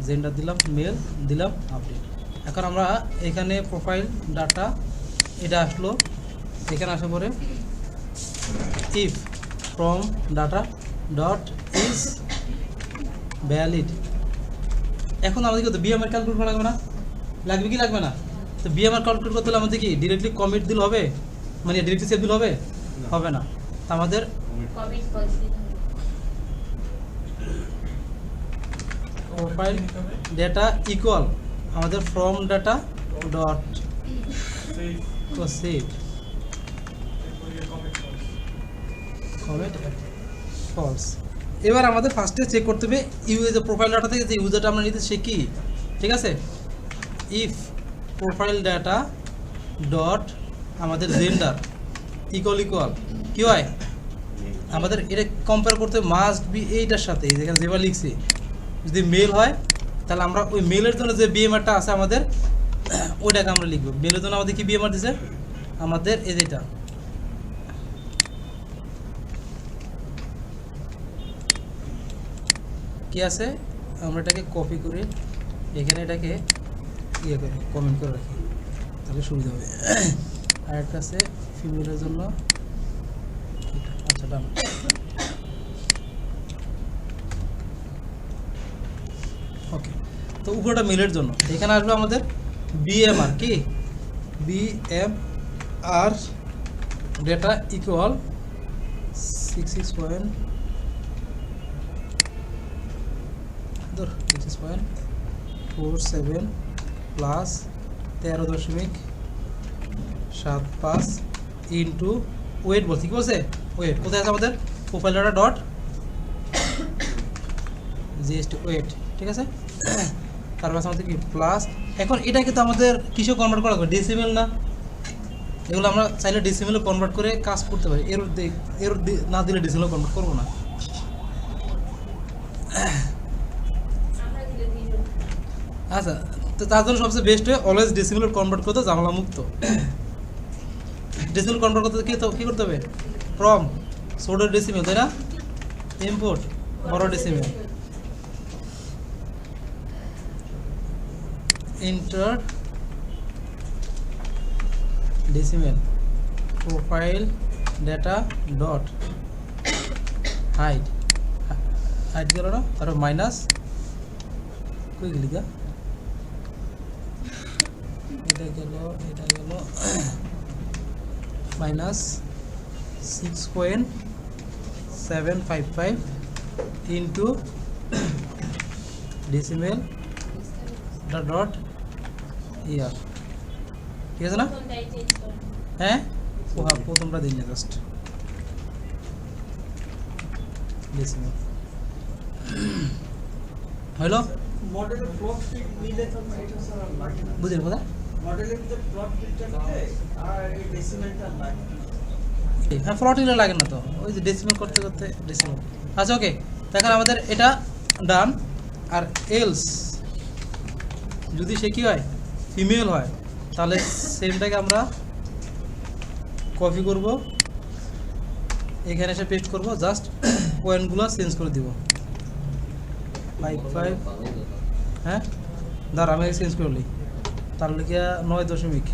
জেন্ডার দিলাম মেল, দিলাম আপডেট। এখন আমরা এখানে প্রোফাইল ডাটা এটা আসলো, এখানে আসার পরে if from data dot is valid. এখন আমাদের কি বিএমআর ক্যালকুলেট করা লাগবে না? লাগবে কি লাগবে না? তো বিএমআর ক্যালকুলেট করতে হলে আমাদের কি ডিরেক্টলি কমিট দিলে হবে, মানে ডিরেক্টলি সেভ দিলে হবে? হবে না। তো আমাদের কমিট ফলস দিতে হবে। প্রোফাইল ডেটা ইকুয়াল আমাদের from data dot save commit false. এবার আমাদের ফার্স্টে চেক করতে হবে ইউজার প্রোফাইল ডাটা থেকে যে ইউজারটা আমরা নিতে সে কি, ঠিক আছে? ইফ প্রোফাইল ডাটা ডট আমাদের জেন্ডার ইকুয়াল কি হয়, আমাদের এটা কম্পেয়ার করতে মাস্ট বি এইটার সাথে, যেখানে যেভাবে লিখছি যদি মেল হয় তাহলে আমরা ওই মেলের জন্য যে বিএমআরটা আছে আমাদের ওইটাকে আমরা লিখবো। মেলের জন্য আমাদের কি বিএমআর দিছে, আমাদের এই যেটা কি আছে, আমরা এটাকে কপি করে এখানে এটাকে ইয়ে করে কমেন্ট করে রাখি, তাহলে সুবিধা হবে। আর একটা আছে ফিমেলের জন্য, আচ্ছা ডান। ওকে, তো উপরটা মেলের জন্য এখানে আসবে আমাদের বিএমআর কি, BMR data equal 66.47 plus 13.75 into weight বলছি, কি বলছে ওয়েট, কোথায় আছে আমাদের profile data dot GST weight, ঠিক আছে? তারপর আমাদের কি প্লাস, এখন এটাকে তো আমাদের কিসে কনভার্ট করা হবে, ডেসিমেল না? এগুলো আমরা চাইলে ডেসিমেলে কনভার্ট করে কাজ করতে পারি, এর না দিলে ডেসিমেলে কনভার্ট করবো না। আমরা দিলে দিল। আচ্ছা, তো তার জন্য সবচেয়ে বেস্ট হয় অলওয়েজ ডেসিমেল কনভার্ট করতে ঝামেলা মুক্ত। ডেসিমেল কনভার্ট করতে কী করতে হবে, ফ্রম ছোটো ডেসিমেল, তাই না? ইম্পোর্ট বড় decimal, inter decimal profile data dot height গেল না, তারপর মাইনাস কই গেলি গা, এটা গেল মাইনাস 6.755 ইন্টু ডেসিমেল ডট ইয়ার, ঠিক আছে না? কোনটাই চেঞ্জ করব? হ্যাঁ, প্রথমটা দিন জাস্ট ডেসিমেল হলো। মডেলের প্লট ফিট মিলে তো এটা স্যার আর লাগে না। বুঝলেন কথা? মডেলের ভিতরে প্লট ফিটটা দিলে আর এই ডেসিমেলটা লাগে না। হ্যাঁ, ফ্লটিংটা লাগে না তো, ওই যে ডেসিমেল করতে করতে ডেসিমেল। আচ্ছা ওকে, এখন আমাদের এটা ডান। আর এলস যদি সে কী হয়, ফিমেল হয়, তাহলে সেমটাকে আমরা কপি করব, এখানে এসে পেস্ট করব, জাস্ট পয়েন্টগুলো চেঞ্জ করে দিব 5 হ্যাঁ, দাঁড়া আমি চেঞ্জ করলি, তাহলে কি 9.5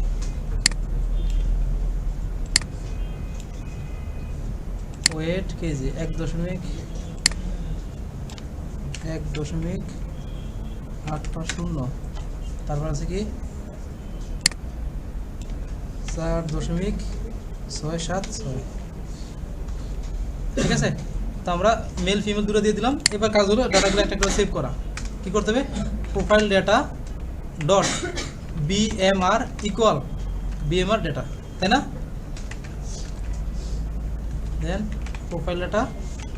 ওয়েট কেজি 1.1.850, তারপর আছে কি 4.676। ঠিক আছে, তো আমরা মেল ফিমেল দুটো দিয়ে দিলাম। এবার কাজ হলো ডাটাগুলো একটা করে সেভ করা। কি করতে হবে, profile data dot BMR equal BMR data, তাই না? দেন প্রোফাইল ডেটা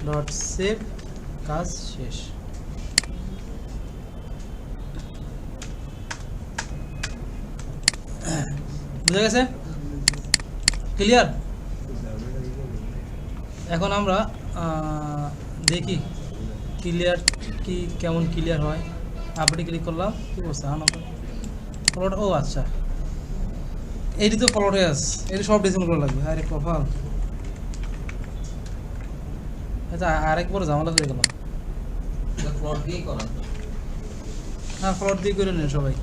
ডট সেভ, কাজ শেষ। বুঝা গেছে? ক্লিয়ার? এখন আমরা দেখি ক্লিয়ার কি কেমন ক্লিয়ার হয়। আপডেটে ক্লিক করলাম, কি বলছে ফলোড, ও আচ্ছা এইটি তো ফলোড হয়ে আছে, এটি সব ডিসেম্বর করা লাগবে। আরে কপাল, আচ্ছা আরেকবার ঝামেলা হয়ে গেল। ফ্লট দিয়ে করা, হ্যাঁ ফলোড দিয়ে করে নেন সবাই।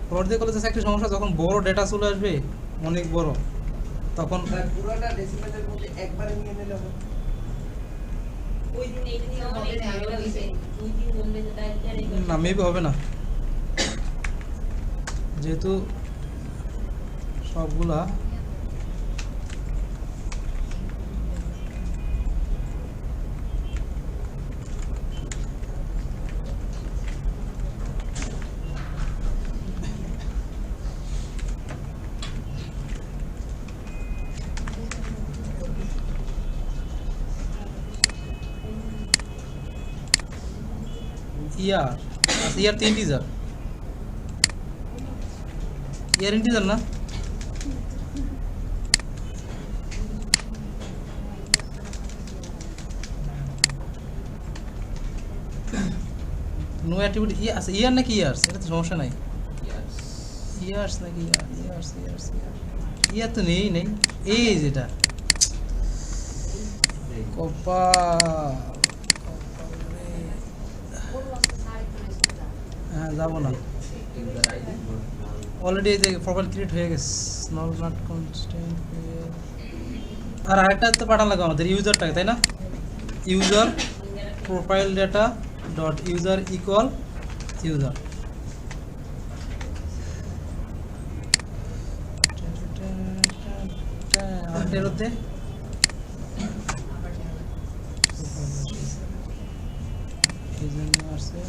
ফ্লট দিয়ে করলে একটা সমস্যা, যখন বড় ডেটা চলে আসবে অনেক বড়, তখন পুরোটা ডেসিমেলের মধ্যে একবারে নিয়ে নিলে হবে। ওই দিন এইটা নিয়ে অনেক ঝামেলা হয়েছে, 2-3 জন বেঁচে তাই আর এই না মেবি হবে না, যেহেতু সবগুলা ইয়ার, আচ্ছা ইয়ার 3 টিজার, ইয়ার ইন্টিজার না? নো অ্যাট্রিবিউট ইয়া, আচ্ছা ইয়ার নাকি ইয়ার্স, এটা তো সমস্যা নাই। ইয়ার্স নাকি ইয়ার্স, ইয়ার তো নেই এই যেটা কপাল, হ্যাঁ যাবো না, অলরেডি এই যে প্রোফাইল ক্রিয়েট হয়ে গেছে। নট কনস্ট্যান্ট, আর আরেকটা তো পাঠান লাগবে আমাদের ইউজারটাকে, তাই না? User profile data dot user equal user. এরতে আসছে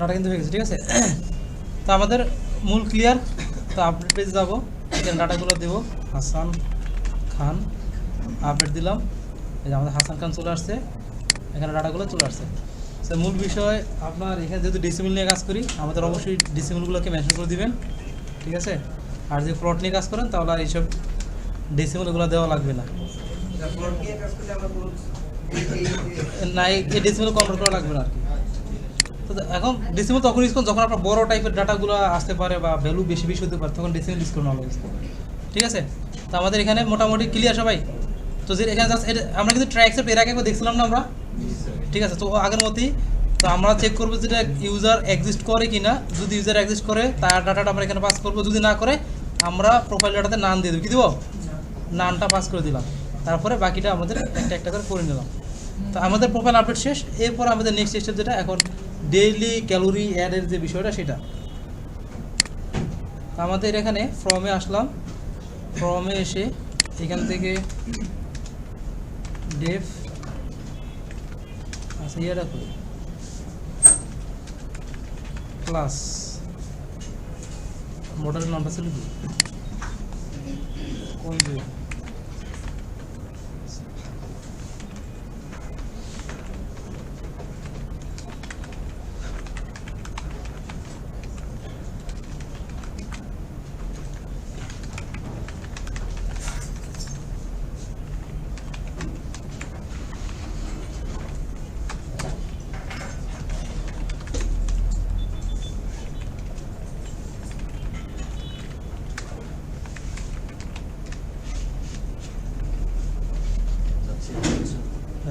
ডাটা কিন্তু হয়ে গেছে। ঠিক আছে, তো আমাদের মূল ক্লিয়ার। তো আপডেট পেজে যাবো, এখানে ডাটাগুলো দেবো, হাসান খান আপডেট দিলাম, এই যে আমাদের হাসান খান চলে আসছে, এখানে ডাটাগুলো চলে আসছে। তো মূল বিষয় আপনার এখানে যেহেতু ডিসিমিল নিয়ে কাজ করি, আমাদের অবশ্যই ডিসিমিলগুলোকে মেনশন করে দিবেন। ঠিক আছে, আর যদি প্লট নিয়ে কাজ করেন তাহলে আর এইসব ডিসিমিলগুলো দেওয়া লাগবে না, প্লট দিয়ে কাজ করলে আমরা কোনো না এই ডিসিমিল কনভার্ট করা লাগবে না আর কি। তো এখন ডিসিমিল তখন ইউজ করুন যখন আপনার বড় টাইপের ডাটাগুলো আসতে পারে বা ভ্যালু বেশি হতে পারে, তখন ডিসিমিল ইউজ করুন অলওয়েজ। ঠিক আছে, তো আমাদের এখানে মোটামুটি ক্লিয়ার সবাই। তো যে এখানে জাস্ট আমরা কিন্তু ট্রাই অ্যাকসেপ্ট এর আগে একবার দেখছিলাম না আমরা, ঠিক আছে? তো আগের মতোই তো আমরা চেক করবো যেটা ইউজার এক্সিস্ট করে কিনা। যদি ইউজার এক্সিস্ট করে তার ডাটাটা আমরা এখানে পাস করবো, যদি না করে আমরা প্রোফাইল ডাটাতে নান দিয়ে দেবো। কী দেবো? নানটা পাস করে দিলাম, তারপরে বাকিটা আমাদের একটা একটা করে নিলাম। তো আমাদের প্রোফাইল আপডেট শেষ। এরপর আমাদের নেক্সট স্টেপ যেটা এখন ডেইলি ক্যালোরি অ্যাডের যে বিষয়টা সেটা। আমাদের এখানে ফর্মে আসলাম, ফর্মে এসে এখান থেকে ডেফ আচ্ছা ইয়েটা করি ক্লাস মডেলের নামটা ছিল কি কোন যে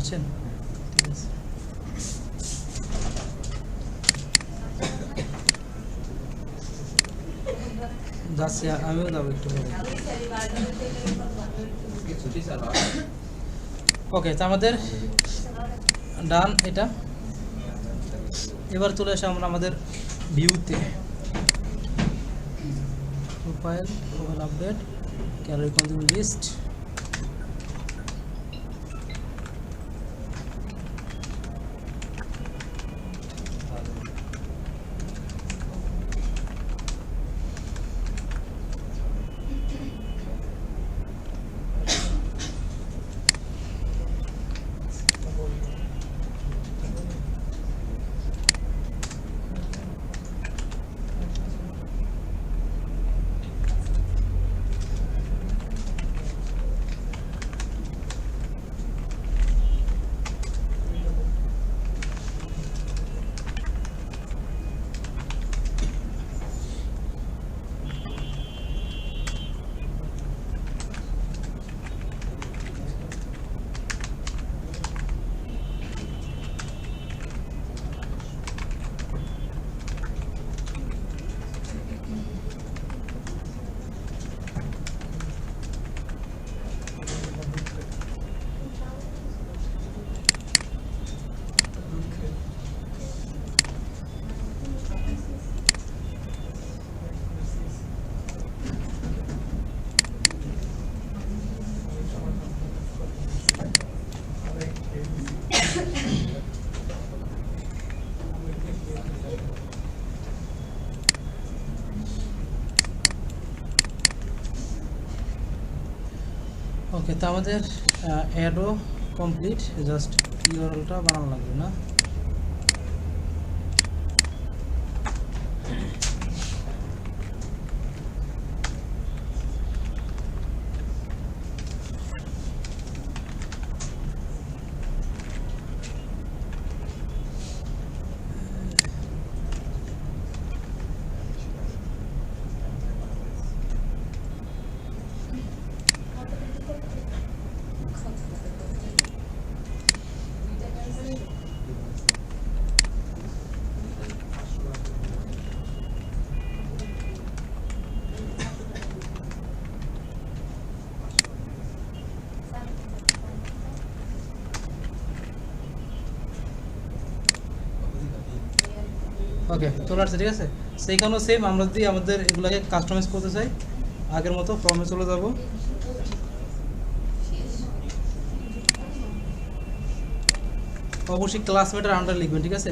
বুঝছেন? ঠিক আছে। যাচ্ছি, আমিও যাবো একটু পরে। ছুটি চালাও ওকে, তো আমাদের ডান এটা। এবার চলে আসে আমরা আমাদের ভিউতে, profile update, calorie consume list. Okay, তো আমাদের অ্যাডও কমপ্লিট, জাস্ট ইউআরএলটা বানানো লাগবে না? ওকে, চলে আসছে। ঠিক আছে, সেইখানেও সেম, আমরা যদি আমাদের এগুলোকে কাস্টমাইজ করতে চাই আগের মতো ফর্মে চলে যাব। অবশ্যই ক্লাসমেটের আন্ডার লিখবেন, ঠিক আছে?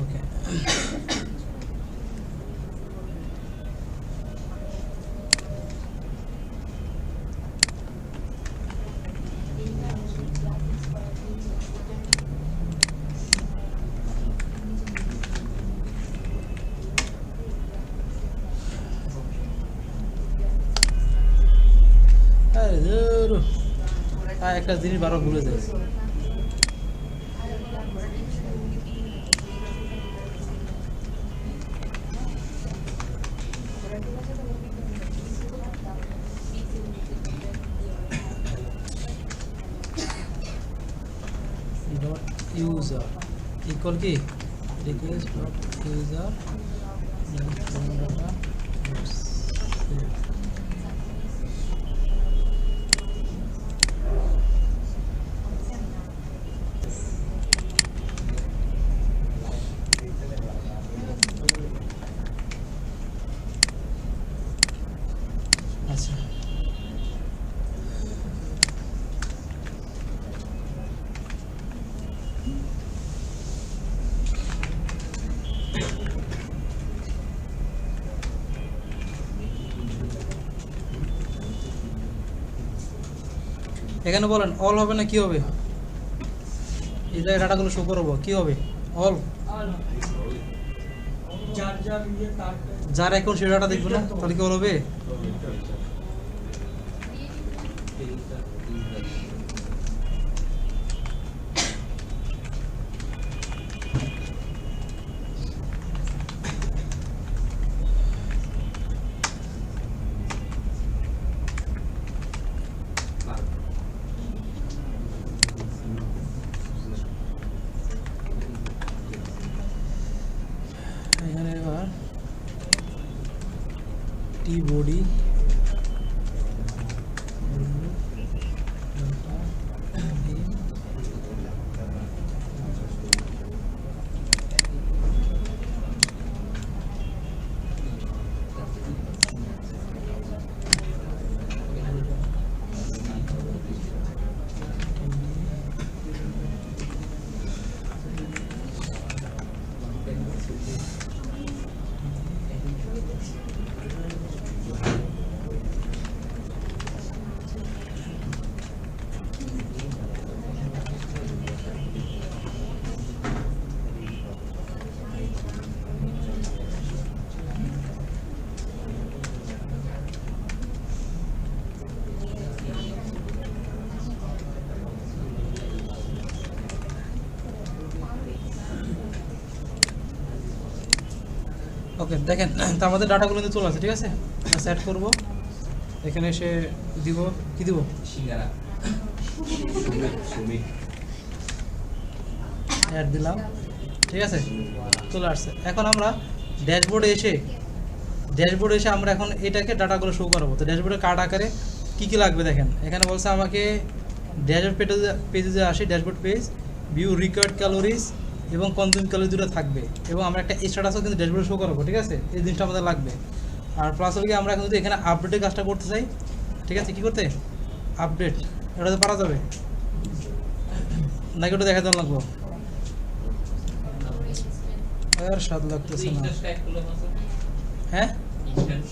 ওকে, একটা জিনিস বারবার ভুলে যায়। ডট ইউজার ইকুয়াল কি রিকোয়েস্ট ডট ইউজার আচ্ছা, এখানে বলেন অল হবে না কি হবে? এই জায়গায় ডাটাগুলো শো করবো কি হবে অল যার যার ইয়ে তার যার এখন সে ডাটা দেখবো না তাহলে কি হবে এখানে এবার টি বডি ওকে দেখেন তো আমাদের ডাটাগুলো কিন্তু চলে আসে ঠিক আছে সেট করব এখানে এসে দিব কি দিব সিঙ্গারা সুমি অ্যাড দিলাম ঠিক আছে চলে আসছে এখন আমরা ড্যাশবোর্ডে এসে আমরা এখন এটাকে ডাটাগুলো শো করাবো তো ড্যাশবোর্ডে কার্ড আকারে কী কী লাগবে দেখেন এখানে বলছে আমাকে ড্যাশবোর্ড পেজে যে আসে dashboard page view record calories এবং কনজিউম ক্যালোরি দুটো থাকবে এবং আমরা একটা স্ট্যাটাসও কিন্তু ড্যাশবোর্ডে শো করাবো ঠিক আছে এই জিনিসটা আমাদের লাগবে আর প্লাস হলে কি আমরা এখন যদি এখানে আপডেটের কাজটা করতে চাই ঠিক আছে কী করতে আপডেট এটা তো পারা যাবে নাকি ওটা দেখা দেওয়া লাগবো আর স্বাদ লাগতেছে না ইনস্ট্যান্স ট্যাগ করলে মাসে হ্যাঁ ইনস্ট্যান্স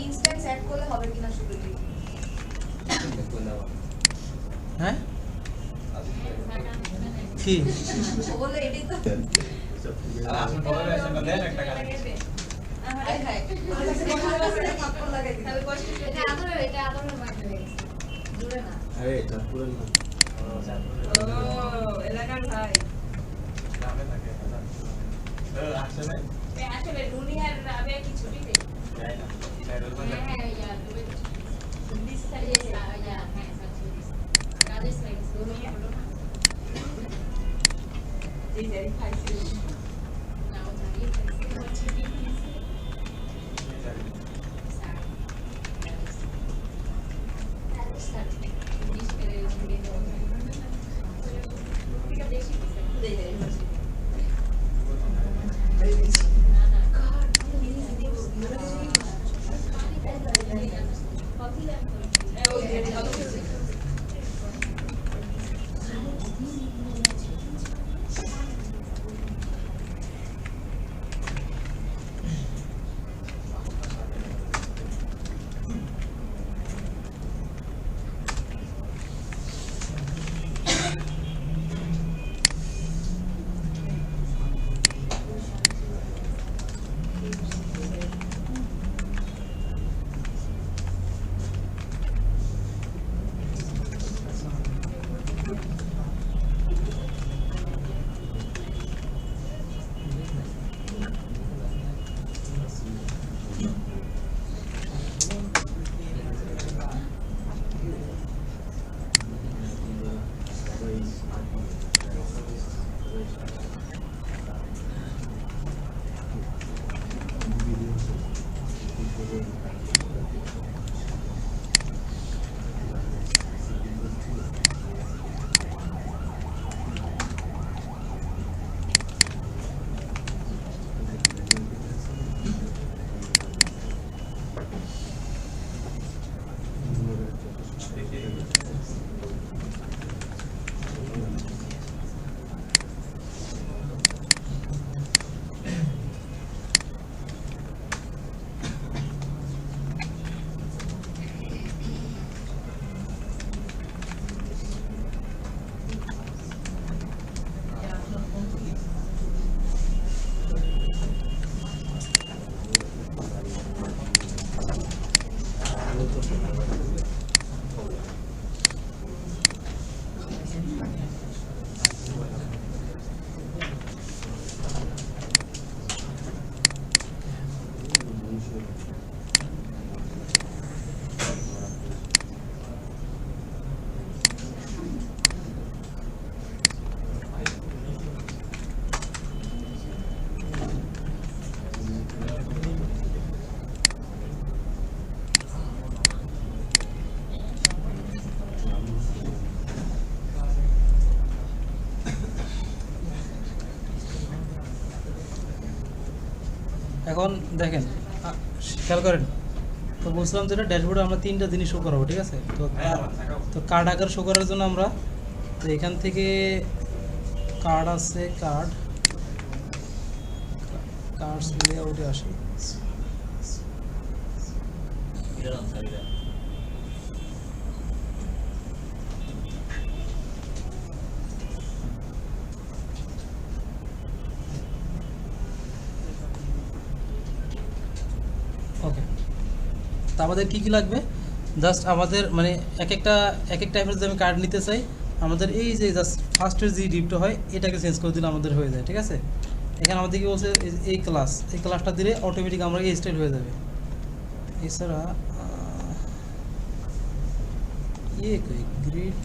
ইনস্ট্যান্স অ্যাড করলে হবে কিনা শুধু হ্যাঁ কি ও বলে এটাই তো আসলে বলে আসলে দেন একটা কাজ হাই হাই কাপড় লাগাই দিই তাহলে কষ্ট এটা আদরের মাঝে গেছে জুড়ে না আরে চাঁদপুরের না ও এলাকার ভাই গ্রামে থাকে আসলে আসলে দুনিয়ার আবে কি ছুটি নেই যাই না হ্যাঁ यार दिस साइड से या है सच राजेश लाइक दोनों ही बोलो ना जी जरी खाइसी ना वो जाइए कैसे वो छुट्टी कैसे এখন দেখেন খেয়াল করেন, তো বুঝলাম যেটা ড্যাশবোর্ডে আমরা 3টা জিনিস শো করাবো, ঠিক আছে? তো কার্ড আকার শো করার জন্য আমরা তো এখান থেকে কার্ড আছে, কার্ডস লেআউটে আসি। ওকে, তো আমাদের কী কী লাগবে? জাস্ট আমাদের মানে এক এক টাইপের যদি আমি কার্ড নিতে চাই, আমাদের এই যে জাস্ট ফার্স্টের যে ডিপটা হয় এটাকে চেঞ্জ করে দিলে আমাদের হয়ে যায়, ঠিক আছে? এখানে আমাদের কি বলছে, এই ক্লাসটা দিলে অটোমেটিক আমরা এই স্টাইল হয়ে যাবে। এছাড়া গ্রিড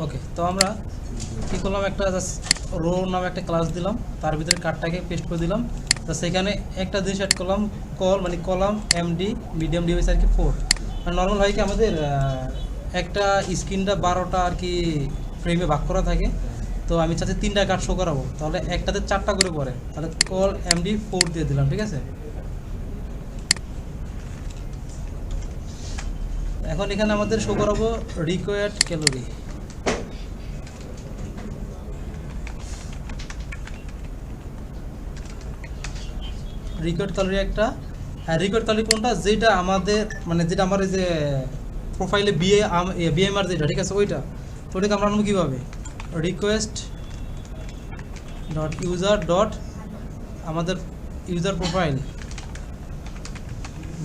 ওকে, তো আমরা কী করলাম, একটা জাস্ট রো নামে একটা ক্লাস দিলাম, তার ভিতরে কার্ডটাকে পেস্ট করে দিলাম। তো সেখানে একটা জিনিস অ্যাড করলাম, কলাম এমডি মিডিয়াম ডিভাইস আর কি 4। আর নর্মাল হয় কি আমাদের একটা স্ক্রিনটা 12টা আর কি ফ্রেমে ভাগ করা থাকে, তো আমি চাচ্ছি 3টা কার্ড শো করাবো, তাহলে একটাতে 4টা করে পড়ে, তাহলে কল এমডি 4 দিয়ে দিলাম, ঠিক আছে? এখন এখানে আমাদের শো করাবো রিকোয়ার্ড ক্যালোরি। রিকোয়ার্ড ক্যালোরি একটা, হ্যাঁ রিকোয়ার্ড ক্যালোরি কোনটা, যেটা আমাদের মানে যেটা আমার এই যে প্রোফাইলে বিএমআর যেটা, ঠিক আছে? ওইটা, তো ওটাকে আমরা আনবো কীভাবে? রিকোয়েস্ট ডট ইউজার ডট আমাদের user profile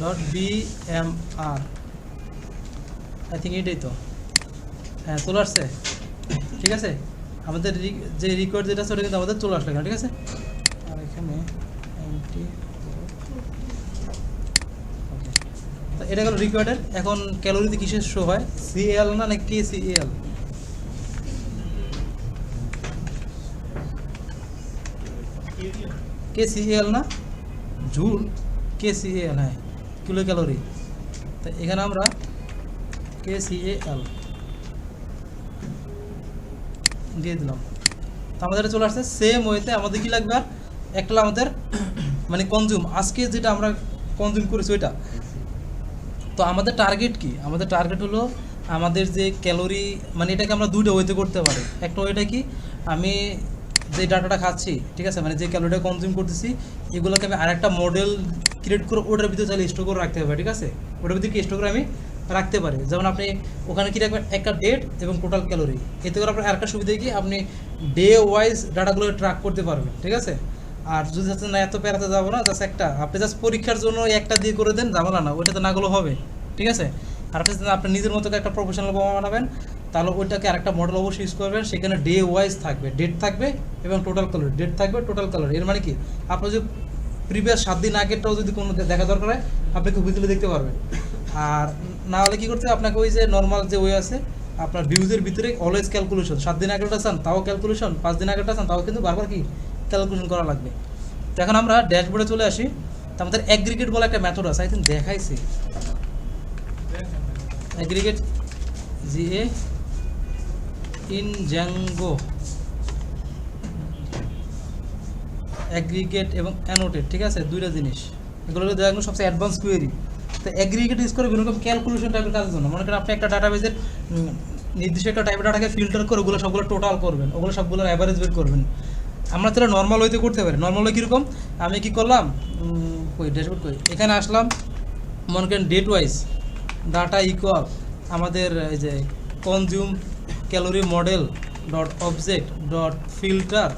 dot BMR, I think এটাই তো, হ্যাঁ চলে আসছে, ঠিক আছে? আমাদের যে রিকোয়ার্ড যেটা আছে ওটা কিন্তু আমাদের চলে আসলো এখানে, ঠিক আছে? আর এখানে এটা গেল রিকোয়ার্ডের। এখন ক্যালোরিতে কিসের শো হয়, সিএল না নাকি কেসিএল? কেসিএল না জুল, কেসিএল, হ্যাঁ কিলো ক্যালোরি। তো এখানে আমরা কেসিএল দিয়ে দিলাম, তো আমাদের চলে আসছে। সেম ওয়েতে আমাদের কি লাগবে, আর একটা আমাদের মানে কনজিউম, আজকে যেটা আমরা কনজিউম করেছি ওইটা। তো আমাদের টার্গেট কি? আমাদের টার্গেট হলো আমাদের যে ক্যালোরি, মানে এটাকে আমরা দুইটা ওয়েতে করতে পারি। একটা ওয়েটা কি, আমি যে ডাটাটা খাচ্ছি, ঠিক আছে, মানে যে ক্যালোরিটা কনজিউম করতেছি, এগুলোকে আমি আরেকটা মডেল ক্রিয়েট করে ওটার ভিতরে চাইলে স্টোর করে রাখতে হবে, ঠিক আছে? ওটার ভিতরে কি স্টোর করে আমি রাখতে পারি। যেমন আপনি ওখানে কি রাখবেন, একটা ডেট এবং টোটাল ক্যালোরি। এতে করে আপনার আরেকটা সুবিধা কি, আপনি ডে ওয়াইজ ডাটাগুলো ট্র্যাক করতে পারবেন, ঠিক আছে? আর যদি যাচ্ছে না এত পেরাতে যাবো না, জাস্ট একটা আপনি জাস্ট পরীক্ষার জন্য একটা দিয়ে করে দেন, ঝামেলা না, ওইটাতে নাগুলো হবে, ঠিক আছে? আর আপনি নিজের মতো একটা প্রফেশনাল বোমা বানাবেন, তাহলে ওইটাকে আরেকটা মডেল অবশ্যই ইউজ করবেন, সেখানে ডে ওয়াইজ থাকবে, ডেট থাকবে এবং টোটাল ক্যালোরি, ডেট থাকবে টোটাল ক্যালোরি। এর মানে কি, আপনার যদি প্রিভিয়াস 7 দিন আগেরটাও যদি কোনো দেখা দরকার হয়, আপনি খুব ইজিলি দেখতে পারবেন। আর না হলে কী করতে হবে, আপনাকে ওই যে নর্মাল যে ওয়ে আছে, আপনার ভিউজের ভিতরে অলওয়েজ ক্যালকুলেশন, 7 দিন আগেরটা চান তাও ক্যালকুলেশন, 5 দিন আগেরটা চান তাও কিন্তু বারবার কি ক্যালকুলেশন করা লাগবে। তো এখন আমরা ড্যাশবোর্ডে চলে আসি। তো আমাদের অ্যাগ্রিগেট বলে একটা মেথড আছে, আই থিঙ্ক দেখাইছি। Aggregate GA in Zango, aggregate এবং অ্যানোটেট, ঠিক আছে? দুইটা জিনিস, এগুলো হলো দেখুন সবচেয়ে অ্যাডভান্স কোয়েরি। তো অ্যাগ্রিগেট ইউজ করে বিভিন্ন রকম ক্যালকুলেশন টাইপের কাজের জন্য। মনে করেন আপনি একটা ডাটাবেজের নির্দিষ্ট একটা টাইপের ডাটাকে ফিল্টার করে ওগুলো সবগুলো টোটাল করবেন, ওগুলো সবগুলোর অ্যাভারেজ বের করবেন। আমরা তাহলে নর্মাল ওয়েতে করতে পারি। নর্মাল ওয়ে কীরকম, আমি কী করলাম, কই ড্যাশবোর্ড কই, এখানে আসলাম, মনে করেন ডেট ওয়াইজ ডাটা ইকুয়াল আমাদের এই যে consume calorie model dot object dot filter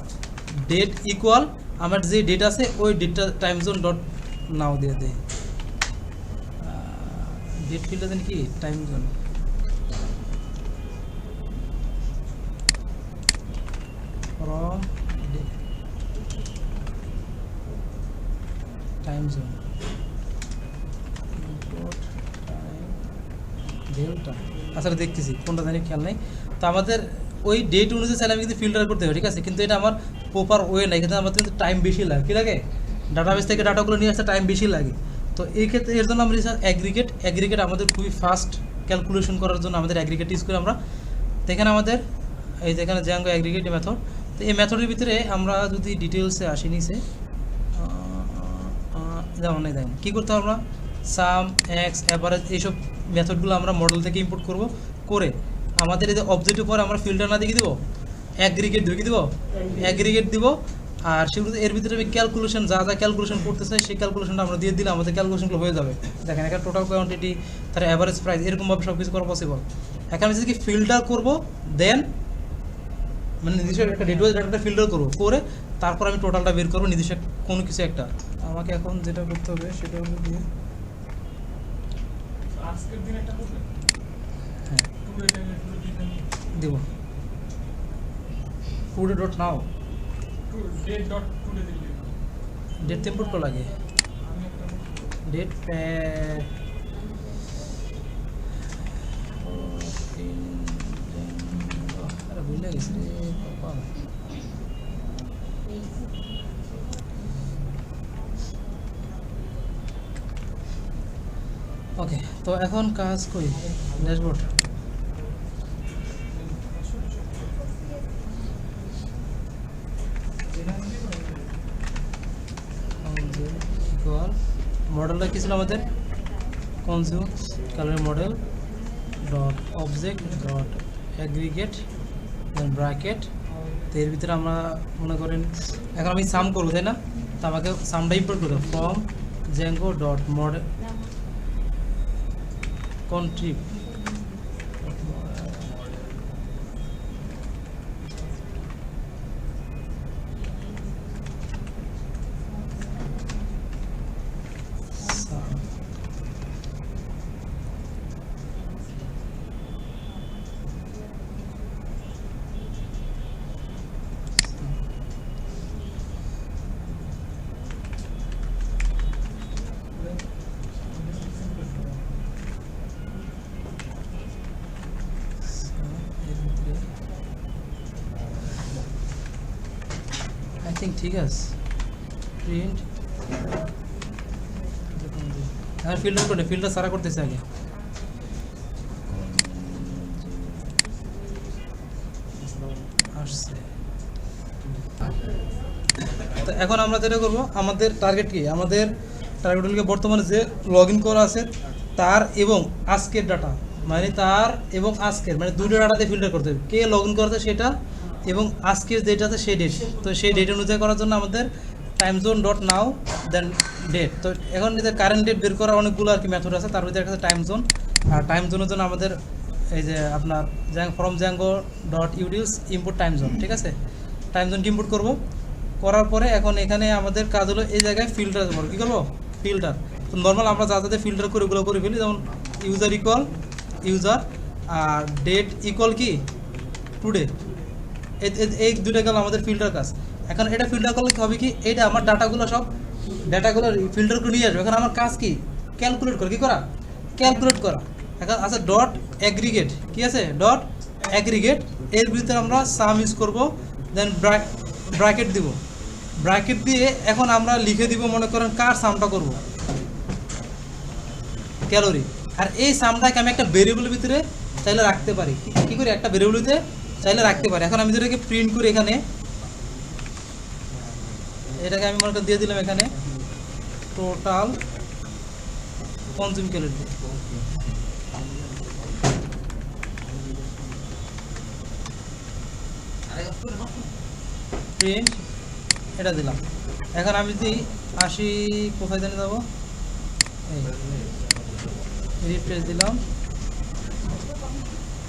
date equal আমার যে ডেট আছে ওই ডেটটা টাইম জোন ডট নাও দিয়ে দেয় ডেট ফিল্টার দেন কি time zone from time zone import time delta আসলে দেখতেছি কোনটা জানি খেয়াল নাই তো আমাদের ওই ডেট অনুযায়ী চাইলে আমি কিন্তু ফিল্টার করতে হবে ঠিক আছে কিন্তু এটা আমার প্রপার ওয়ে নাই কিন্তু আমাদের কিন্তু টাইম বেশি লাগে কি লাগে ডাটাবেস থেকে ডাটাগুলো নিয়ে আসতে টাইম বেশি লাগে তো এই ক্ষেত্রে এর জন্য আমরা অ্যাগ্রিগেট আমাদের খুবই ফাস্ট ক্যালকুলেশন করার জন্য আমাদের অ্যাগ্রিগেট ইউজ করে আমরা তো এখানে আমাদের এই যেখানে জ্যাঙ্গো অ্যাগ্রিগেট মেথড তো এই মেথডের ভিতরে আমরা যদি ডিটেলসে আসি নিচে যেমন এই দেখেন কী করতে হবে আমরা সাম এক্স অ্যাভারেজ এইসব মেথডগুলো আমরা মডেল থেকে ইম্পোর্ট করব করে আমাদের এই যে অবজেক্টের উপর আমরা ফিল্টার না দিয়ে দেবো অ্যাগ্রিগেট দিয়ে দেবো অ্যাগ্রিগেট দিব আর সেগুলো এর ভিতরে আমি ক্যালকুলেশন যা ক্যালকুলেশন করতে চাই সেই ক্যালকুলেশনটা আমরা দিয়ে দিলে আমাদের ক্যালকুলেশনগুলো হয়ে যাবে দেখেন এখানে টোটাল কোয়ান্টিটি তার অ্যাভারেজ প্রাইস এরকমভাবে সব কিছু করা পসিবল এখন আমি যদি ফিল্টার করবো দেন মানে নির্দিষ্ট একটা ডেটা ডাটাটা ফিল্টার করবো করে তারপর আমি টোটালটা বের করবো নির্দিষ্ট কোনো কিছু একটা আমাকে এখন যেটা করতে হবে সেটা হলো দিয়ে আজকের দিন একটা করবেন হ্যাঁ টুডে টাইমে টুডে দিন দেব টুডে ডট নাও ডেট ডট টুডে দিন ডেট ইম্পোর্ট করা লাগে আমি একটা ডেট আরে ভুলে গেছি রে বাবা ওকে তো এখন কাজ করি ড্যাশবোর্ড ইকুয়াল মডেলটা কী ছিল আমাদের consume calorie model dot object dot aggregate then bracket তো এর ভিতরে আমরা মনে করেন এখন আমি সাম করবো তাই না তো আমাকে সামটা ইম্পোর্ট করতে হবে from Django dot model contrib I think ঠিক আছে প্রিন্ট আর ফিল্টার করে ফিল্টার সারা করতেছে আগে আসছে তো এখন আমরা যেটা করবো আমাদের টার্গেট কি আমাদের টার্গেট হলো বর্তমানে যে লগ ইন করা আছে তার এবং আজকের ডাটা মানে তার এবং আজকের মানে দুটো ডাটাতে ফিল্টার করতে হবে কে লগ ইন করেছে সেটা এবং আজকের ডেট আছে সেই ডেট তো সেই ডেট অনুযায়ী করার জন্য আমাদের টাইম জোন ডট নাও দেন ডেট তো এখন যে কারেন্ট ডেট বের করার অনেকগুলো আর কি মেথড আছে তার ভিতরে একটা টাইম জোন আর টাইম জোনের জন্য আমাদের এই যে আপনার from Django dot utils import time zone ঠিক আছে টাইম জোনকে ইম্পোর্ট করবো করার পরে এখন এখানে আমাদের কাজ হলো এই জায়গায় ফিল্টার করবো কী করবো ফিল্টার তো নর্মাল আমরা যা যাতে ফিল্টার করে ওগুলো করে ফেলি যেমন ইউজার ইকুয়াল ইউজার আর ডেট ইকুয়াল কি টুডে এই দুটো গেল আমাদের ফিল্টার কাজ এখন এটা ফিল্টার করলে কি হবে কি এইটা আমার ডাটাগুলো সব ডাটাগুলো ফিল্টার করে নিয়ে আসবে এখন আমার কাজ কি ক্যালকুলেট করা কী করা ক্যালকুলেট করা এখন আছে ডট অ্যাগ্রিগেট কি আছে ডট অ্যাগ্রিগেট এর ভিতরে আমরা সাম ইউজ করবো দেন ব্র্যাকেট দিব ব্র্যাকেট দিয়ে এখন আমরা লিখে দিব মনে করেন কার সামটা করব ক্যালোরি আর এই সামটাকে আমি একটা ভেরিয়েবলের ভিতরে চাইলে রাখতে পারি কি করে একটা ভেরিয়েবলতে চাইলে রাখতে পারি এখন আমি যেটাকে প্রিন্ট করি এখানে এটাকে আমি মনে করেন দিয়ে দিলাম এখানে টোটাল কনজিউম ক্যালোরি প্রিন্ট এটা দিলাম এখন আমি যদি আসি কোথায় জানি যাবো এই রিফ্রেশ দিলাম,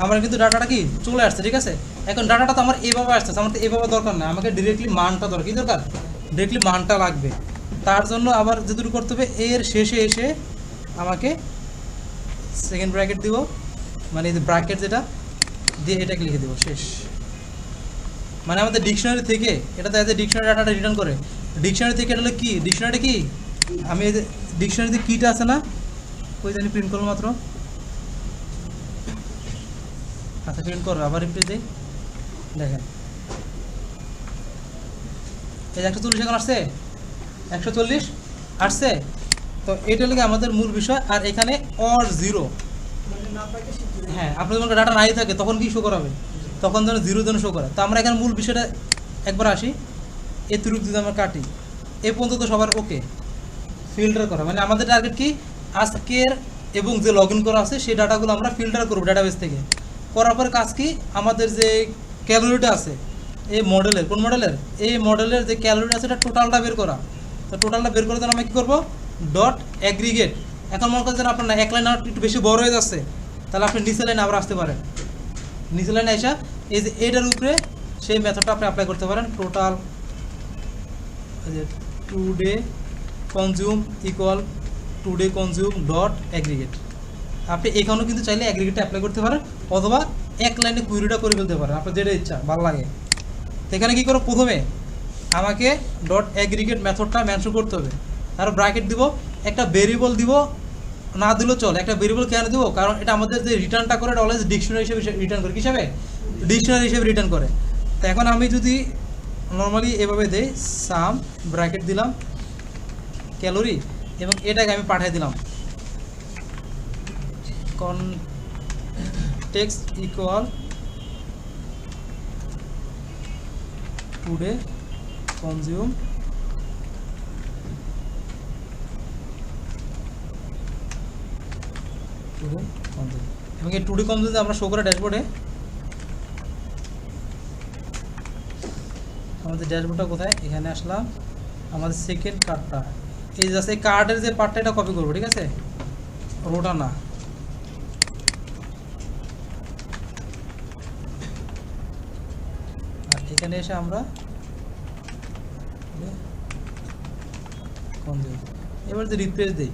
আমার কিন্তু ডাটাটা কি চলে আসছে, ঠিক আছে। এখন ডাটাটা তো আমার এইভাবে আসতেছে, আমার তো এইভাবে দরকার না, আমাকে ডিরেক্টলি মানটা দরকার, কি দরকার, ডিরেক্টলি মানটা লাগবে। তার জন্য আবার যেটুকু করতে হবে, এর শেষে এসে আমাকে সেকেন্ড ব্র্যাকেট দিব, মানে এই যে ব্র্যাকেট যেটা দিয়ে এটাকে লিখে দেবো শেষ। মানে আমাদের ডিকশনারি থেকে এটা তো এজ এ ডিকশনারি ডাটাটা রিটার্ন করে, ডিকশনারি থেকে এটা হলো কি, ডিকশনারি কি, আমি এই যে ডিকশনারিতে কিটা আছে না, ওই জানি প্রিন্ট করবো মাত্র, আচ্ছা প্রিন্ট করো, আবার রিপ্লেস দিই, দেখেন এই 140 এখন আসছে, 140 আসছে। তো এটা হলো আমাদের মূল বিষয়। আর এখানে অর জিরো, মানে না পাইলে শিখতে হ্যাঁ আপনার যখন ডাটা নাই থাকে তখন কি শো করাবে, তখন যেন জিরো যেন শো করে। তো আমরা এখানে মূল বিষয়টা একবার আসি, এতটুকু যদি আমরা কাটি এ পর্যন্ত তো সবার ওকে, ফিল্টার করা মানে আমাদের টার্গেট কি, আজকের এবং যে লগ ইন করা আছে সেই ডাটাগুলো আমরা ফিল্টার করবো ডাটাবেস থেকে। করার পরে কাজ কি, আমাদের যে ক্যালোরিটা আছে এই মডেলের, কোন মডেলের, এই মডেলের যে ক্যালোরি আছে এটা টোটালটা বের করা। তো টোটালটা বের করে দেন আমরা কী করবো, ডট অ্যাগ্রিগেট। এখন মনে করছেন আপনার না এক লাইন একটু বেশি বড় হয়ে যাচ্ছে, তাহলে আপনি নিচে লাইনে আবার আসতে পারেন, নিচে লাইনে আসা এই যে এটার উপরে সেই মেথডটা আপনি অ্যাপ্লাই করতে পারেন, total today consume equal today consume dot aggregate. আপনি এখানেও কিন্তু চাইলে অ্যাগ্রিগেটটা অ্যাপ্লাই করতে পারেন, অথবা এক লাইনে কুইরিটা করে ফেলতে পারেন, আপনার যেটা ইচ্ছা ভালো লাগে। তো এখানে কী করো, প্রথমে আমাকে ডট অ্যাগ্রিগেট মেথডটা মেনশন করতে হবে, তারপর ব্র্যাকেট দিব, একটা ভেরিয়েবল দিব, না দিলেও চলে, একটা ভেরিয়েবল কেন দিব, কারণ এটা আমাদের যে রিটার্নটা করে এটা অলওয়েজ ডিকশনারি হিসেবে রিটার্ন করে, কী হিসাবে, ডিকশনারি হিসেবে রিটার্ন করে। তো এখন আমি যদি নর্মালি এভাবে দেই, সাম ব্র্যাকেট দিলাম ক্যালোরি এবং এটাকে আমি পাঠিয়ে দিলাম কনটেক্সট ইকুয়াল টুডে কনজিউম এবং এই টুডে কনজিউম আমরা শো করে ড্যাশবোর্ডে, আমাদের ড্যাশবোর্ডটা কোথায়, এখানে আসলাম, আমাদের সেকেন্ড কার্ডটা এই জাস্ট এই কার্ডের যে পার্টটা এটা কপি করবো, ঠিক আছে, রোটা না। আর এখানে এসে আমরা এবার যে রিপ্লেস দিই,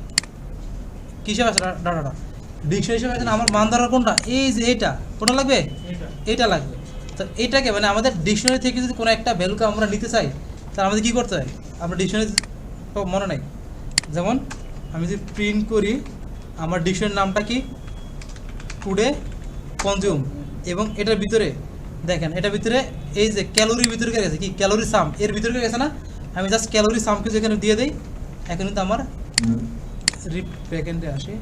কিসে আছে ডাটাটা, ডিকশনারি হিসেবে আছে না, আমার মান ধরার কোনটা, এই যে এটা কোনটা লাগবে, এইটা লাগবে। তো এইটাকে মানে আমাদের ডিকশনারি থেকে যদি কোনো একটা ভ্যালুকে আমরা নিতে চাই তাহলে আমাদের কী করতে হয়, আমরা ডিকশনারি মনে নাই, যেমন আমি যদি প্রিন্ট করি আমার ডিকশনারির নামটা কি টুডে কনজিউম, এবং এটার ভিতরে দেখেন এটার ভিতরে এই যে ক্যালোরির ভিতরে গেছে কি, ক্যালোরি সাম এর ভিতরে গেছে না, আমি জাস্ট ক্যালোরি সামকে যেখানে দিয়ে দিই, এখন কিন্তু আমার ব্যাকেন্ডে আসে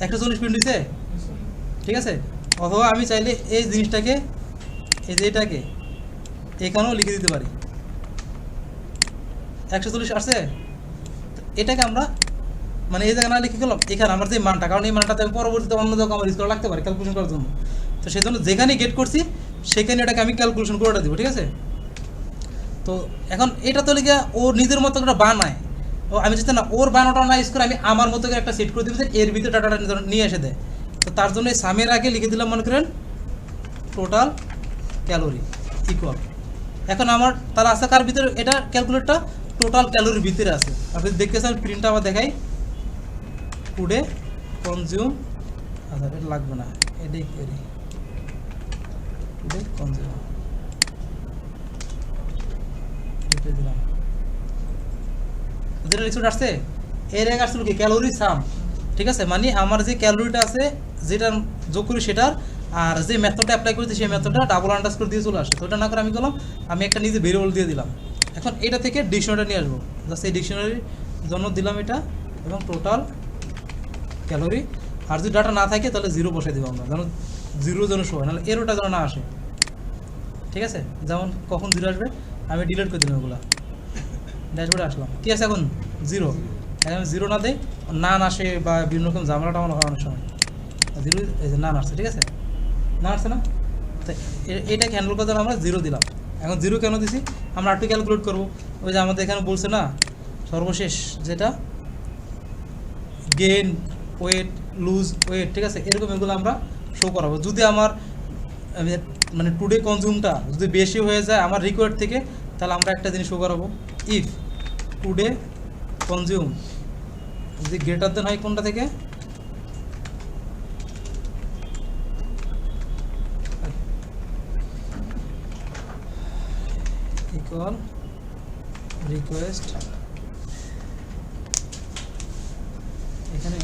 140 প্রিন্ট দিচ্ছে, ঠিক আছে। অথবা আমি চাইলে এই জিনিসটাকে এই যে এটাকে এখানেও লিখে দিতে পারি, 140 আসছে, এটাকে আমরা মানে এই জায়গায় না লিখে গেলাম এখানে আমার যে মানটা, কারণ এই মানটাতে পরবর্তীতে অন্য জায়গায় আমার ইউজ করা লাগতে পারে ক্যালকুলেশন করার জন্য। তো সেই জন্য যেখানে গেট করছি সেখানে এটাকে আমি ক্যালকুলেশন করে দিব, ঠিক আছে। তো এখন এটা তো লিখে ওর নিজের মতো করে বানায়, ও আমি চাচ্ছি না ওর বানানোটা না ইউজ করে আমি আমার মতো করে একটা সেট করে দিব যে এর ভিতরে ডাটাটা নিয়ে এসে দেয়। তো তার জন্য এই সামের আগে লিখে দিলাম মনে করেন টোটাল ক্যালোরি ইকুয়াল, এখন আমার তাহলে আছে কার ভিতরে, এটা ক্যালকুলেটরটা টোটাল ক্যালোরির ভিতরে আছে। আপনি দেখতেছেন প্রিন্টটা আবার দেখাই, টুডে কনজিউম, আচ্ছা এটা লাগবে না, এটাই করি টুডে কনজিউম দিলাম, যেটা রিসোর্ট আসছে এর আগে আসছিল কি ক্যালোরি সাম, ঠিক আছে, মানে আমার যে ক্যালোরিটা আছে যেটা যোগ করি সেটার, আর যে মেথডটা অ্যাপ্লাই করেছি সেই মেথডটা ডাবল আন্ডারস্কোর দিয়ে চলে আসে। তো ওটা না করে আমি করলাম আমি একটা নিজে ভেরিয়েবল দিয়ে দিলাম, এখন এটা থেকে ডিকশনারিটা নিয়ে আসবো, জাস্ট এই ডিকশনারির জন্য দিলাম এটা এবং টোটাল ক্যালোরি, আর যদি ডাটা না থাকে তাহলে জিরো বসাই দেবো আমরা, যেন জিরো যেন শো হয়, নাহলে এরোটা যেন না আসে, ঠিক আছে। যেমন কখন জিরো আসবে আমি ডিলিট করে দিলাম ওগুলো, ড্যাশবোর্ডে আসলাম, কী আছে এখন জিরো, আমি জিরো না দেই না আসে বা বিভিন্ন রকম ঝামেলাটা আমার হয় অনেক সময়, জিরো এই যে না আসছে, ঠিক আছে, না আসছে না, তো এটাকে হ্যান্ডেল করতে আমরা জিরো দিলাম। এখন জিরো কেন দিছি, আমরা আরটু ক্যালকুলেট করবো, ওই যে আমাদের এখানে বলছে না সর্বশেষ যেটা গেইন ওয়েট, লুজ ওয়েট, ঠিক আছে, এরকম এগুলো আমরা শো করাবো। যদি আমার মানে টুডে কনজিউমটা যদি বেশি হয়ে যায় আমার রিকোয়ার্ড থেকে, তাহলে আমরা একটা জিনিস শো করাবো, ইফ টুডে কনজিউম যদি গ্রেটার দেন হয় কোনটা থেকে, ইকুয়াল রিকোয়েস্ট এখানে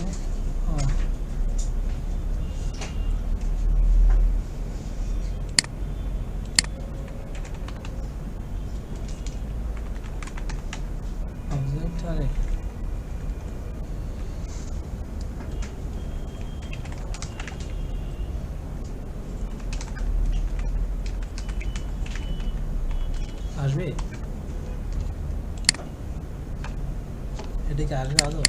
অবজেক্ট আরে আসবে, এটা কি আসবে আদৌ?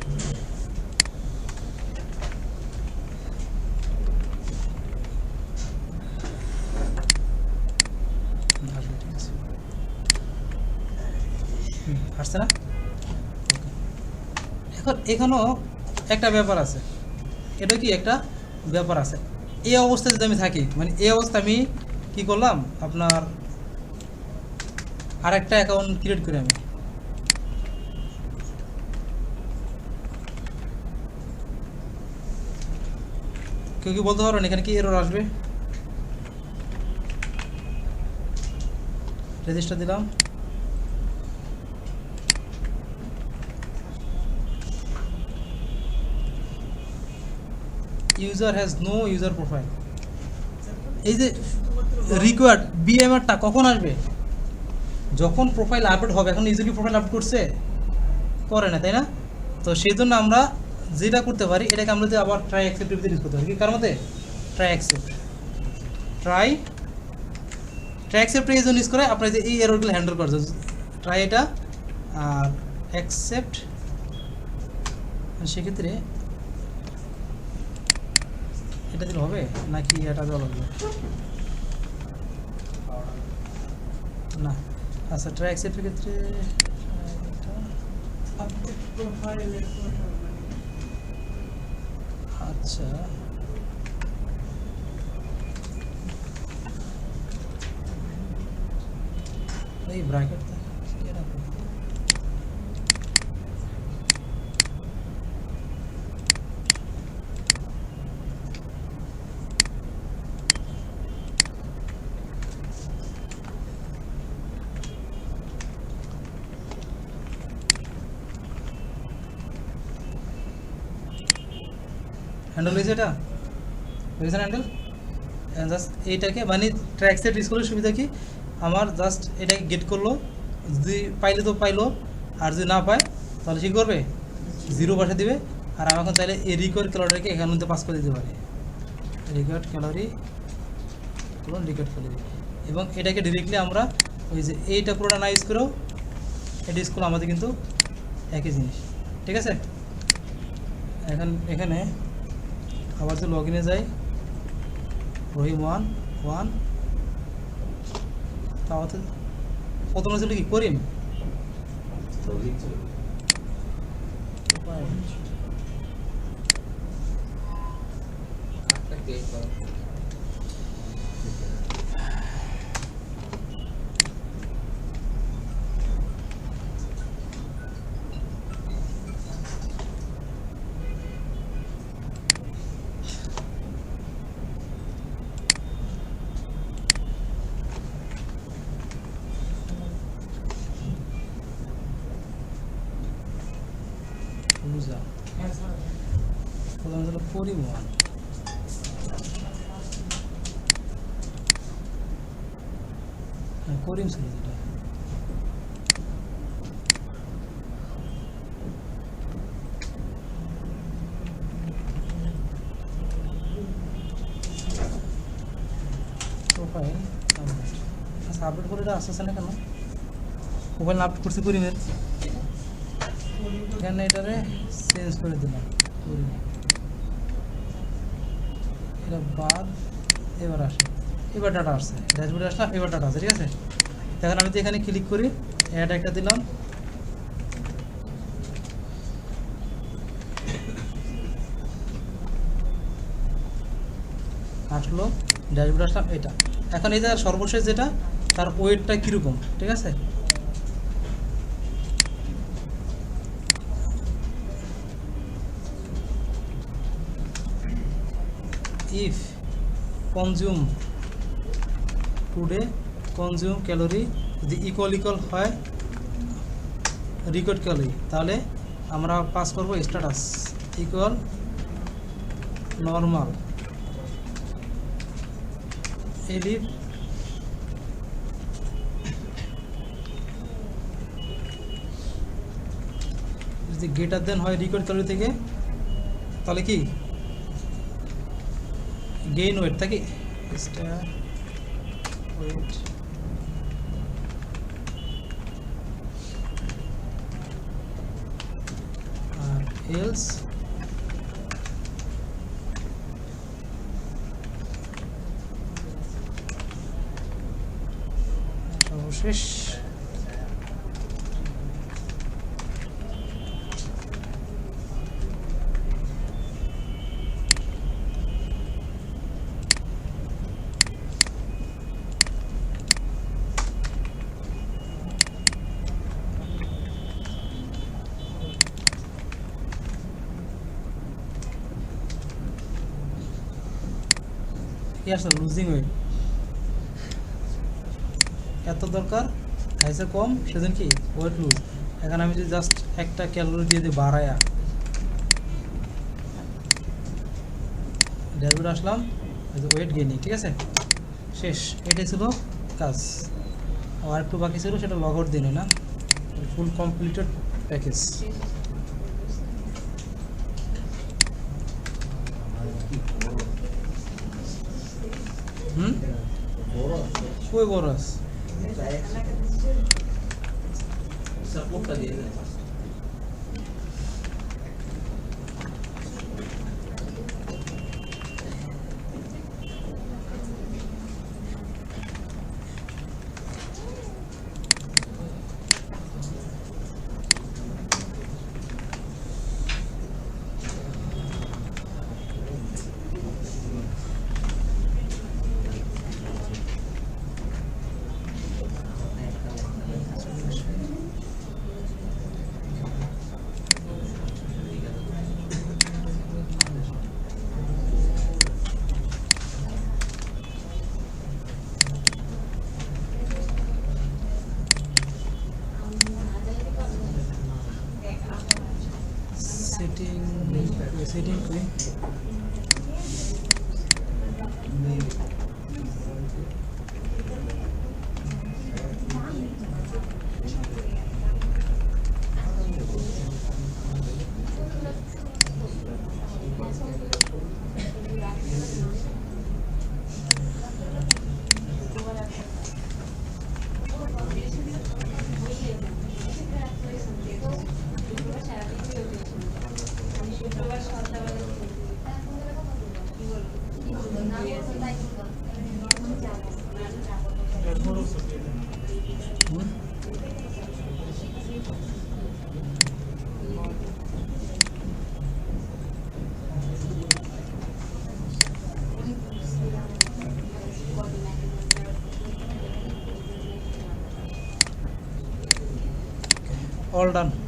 আসবে, ঠিক আছে, আসছে না? এখন এখানেও একটা ব্যাপার আছে, এটা কি একটা ব্যাপার আছে, এই অবস্থায় যদি আমি থাকি, মানে এই অবস্থা আমি কি করলাম, আপনার আর একটা অ্যাকাউন্ট ক্রিয়েট করি আমি, কেউ কি বলতে পারবেন এখানে কি এরর আসবে? রেজিস্টার দিলাম, user has no user profile. এই যে রিকোয়ার্ড বিএমআরটা কখন আসবে? যখন প্রোফাইল আপডেট হবে। এখন ইউজার কি প্রোফাইল আপডেট করছে? করে না, তাই না? তো সেই জন্য আমরা যেটা করতে পারি, এটাকে আমরা যদি আবার ট্রাই অ্যাকসেপ্টের ভিতরে ইউজ করতে পারি। কার মধ্যে? Try accept. ট্রাই অ্যাকসেপ্ট এই জন্য ইউজ করে আপনার যে এই এররগুলো হ্যান্ডেল করা যায়। ট্রাই এটা আর অ্যাকসেপ্ট, সেক্ষেত্রে এটা দিলে হবে নাকি এটা দেওয়া লাগবে না? আচ্ছা, ট্রাই অ্যাকসেপ্টের ক্ষেত্রে আচ্ছা এই ব্র্যাকেট হ্যান্ডেল হয়েছে, এটা হয়েছে হ্যান্ডেল। জাস্ট এইটাকে মানে ট্র্যাক সেট ইউজ করার সুবিধা কি, আমার জাস্ট এটাকে গেট করলো, যদি পাইলে তো পাইলো, আর যদি না পায় তাহলে কী করবে, 0 পাঠিয়ে দিবে। আর আমি এখন চাইলে এই রিকোয়ার্ড ক্যালোরিকে এখান মধ্যে পাস করে দিতে পারি, রিকোয়ার্ড ক্যালোরি এবং এটাকে ডিরেক্টলি আমরা ওই যে এইটা পুরোটা না ইউজ করেও এটা ইউজ করলে আমাদের কিন্তু একই জিনিস, ঠিক আছে। এখানে আবার যে লগ ইনে যাই, রহিম 1 তাহলে প্রথমে ছিল কি করিম, একটা ক্রিয়েট করো। বুঝা প্রথমে ছিল করিম 1, করিম ছিল যেটা, প্রোফাইল আপডেট। আচ্ছা, আপডেট করে এটা আসছে না কেন? প্রোফাইল আপডেট করছি করিমের, এখানে এটারে চেঞ্জ করে দিলাম, এটা বাদ, এবার আসে, এবার ডাটা আসছে, ড্যাশবোর্ডে আসলাম, এবার ডাটা আছে, ঠিক আছে। এখন আমি তো এখানে ক্লিক করি, অ্যাড একটা দিলাম, আসলো, ড্যাশবোর্ড আসলাম, এটা এখন এই যে সর্বশেষ যেটা তার ওয়েটটা কীরকম, ঠিক আছে। If consume today consume calorie যদি ইকুয়াল হয় রেকর্ড ক্যালোরি, তাহলে আমরা পাস করব স্ট্যাটাস ইকুয়াল নর্মাল এলিফ যদি গ্রেটার দেন হয় রেকর্ড ক্যালোরি থেকে, তাহলে কি গেইন ওয়েট থাকি ওয়েট আর এলস সর্বশেষ কি আসলে লুজিং ওয়েট এত দরকার, খাইছে কম সেদিন কি ওয়েট লুজ। এখন আমি যদি জাস্ট একটা ক্যালোরি দিয়ে দিই বাড়ায়া ড্যাশবোর্ডে আসলাম, ওয়েট গেইনিং, ঠিক আছে, শেষ। এটাই ছিল কাজ। আর একটু বাকি ছিল, সেটা লগ আউট দিনে না, ফুল কমপ্লিটেড প্যাকেজ। কই বড় আছে সাপোর্টটা দিয়ে দেন। setting koi all done.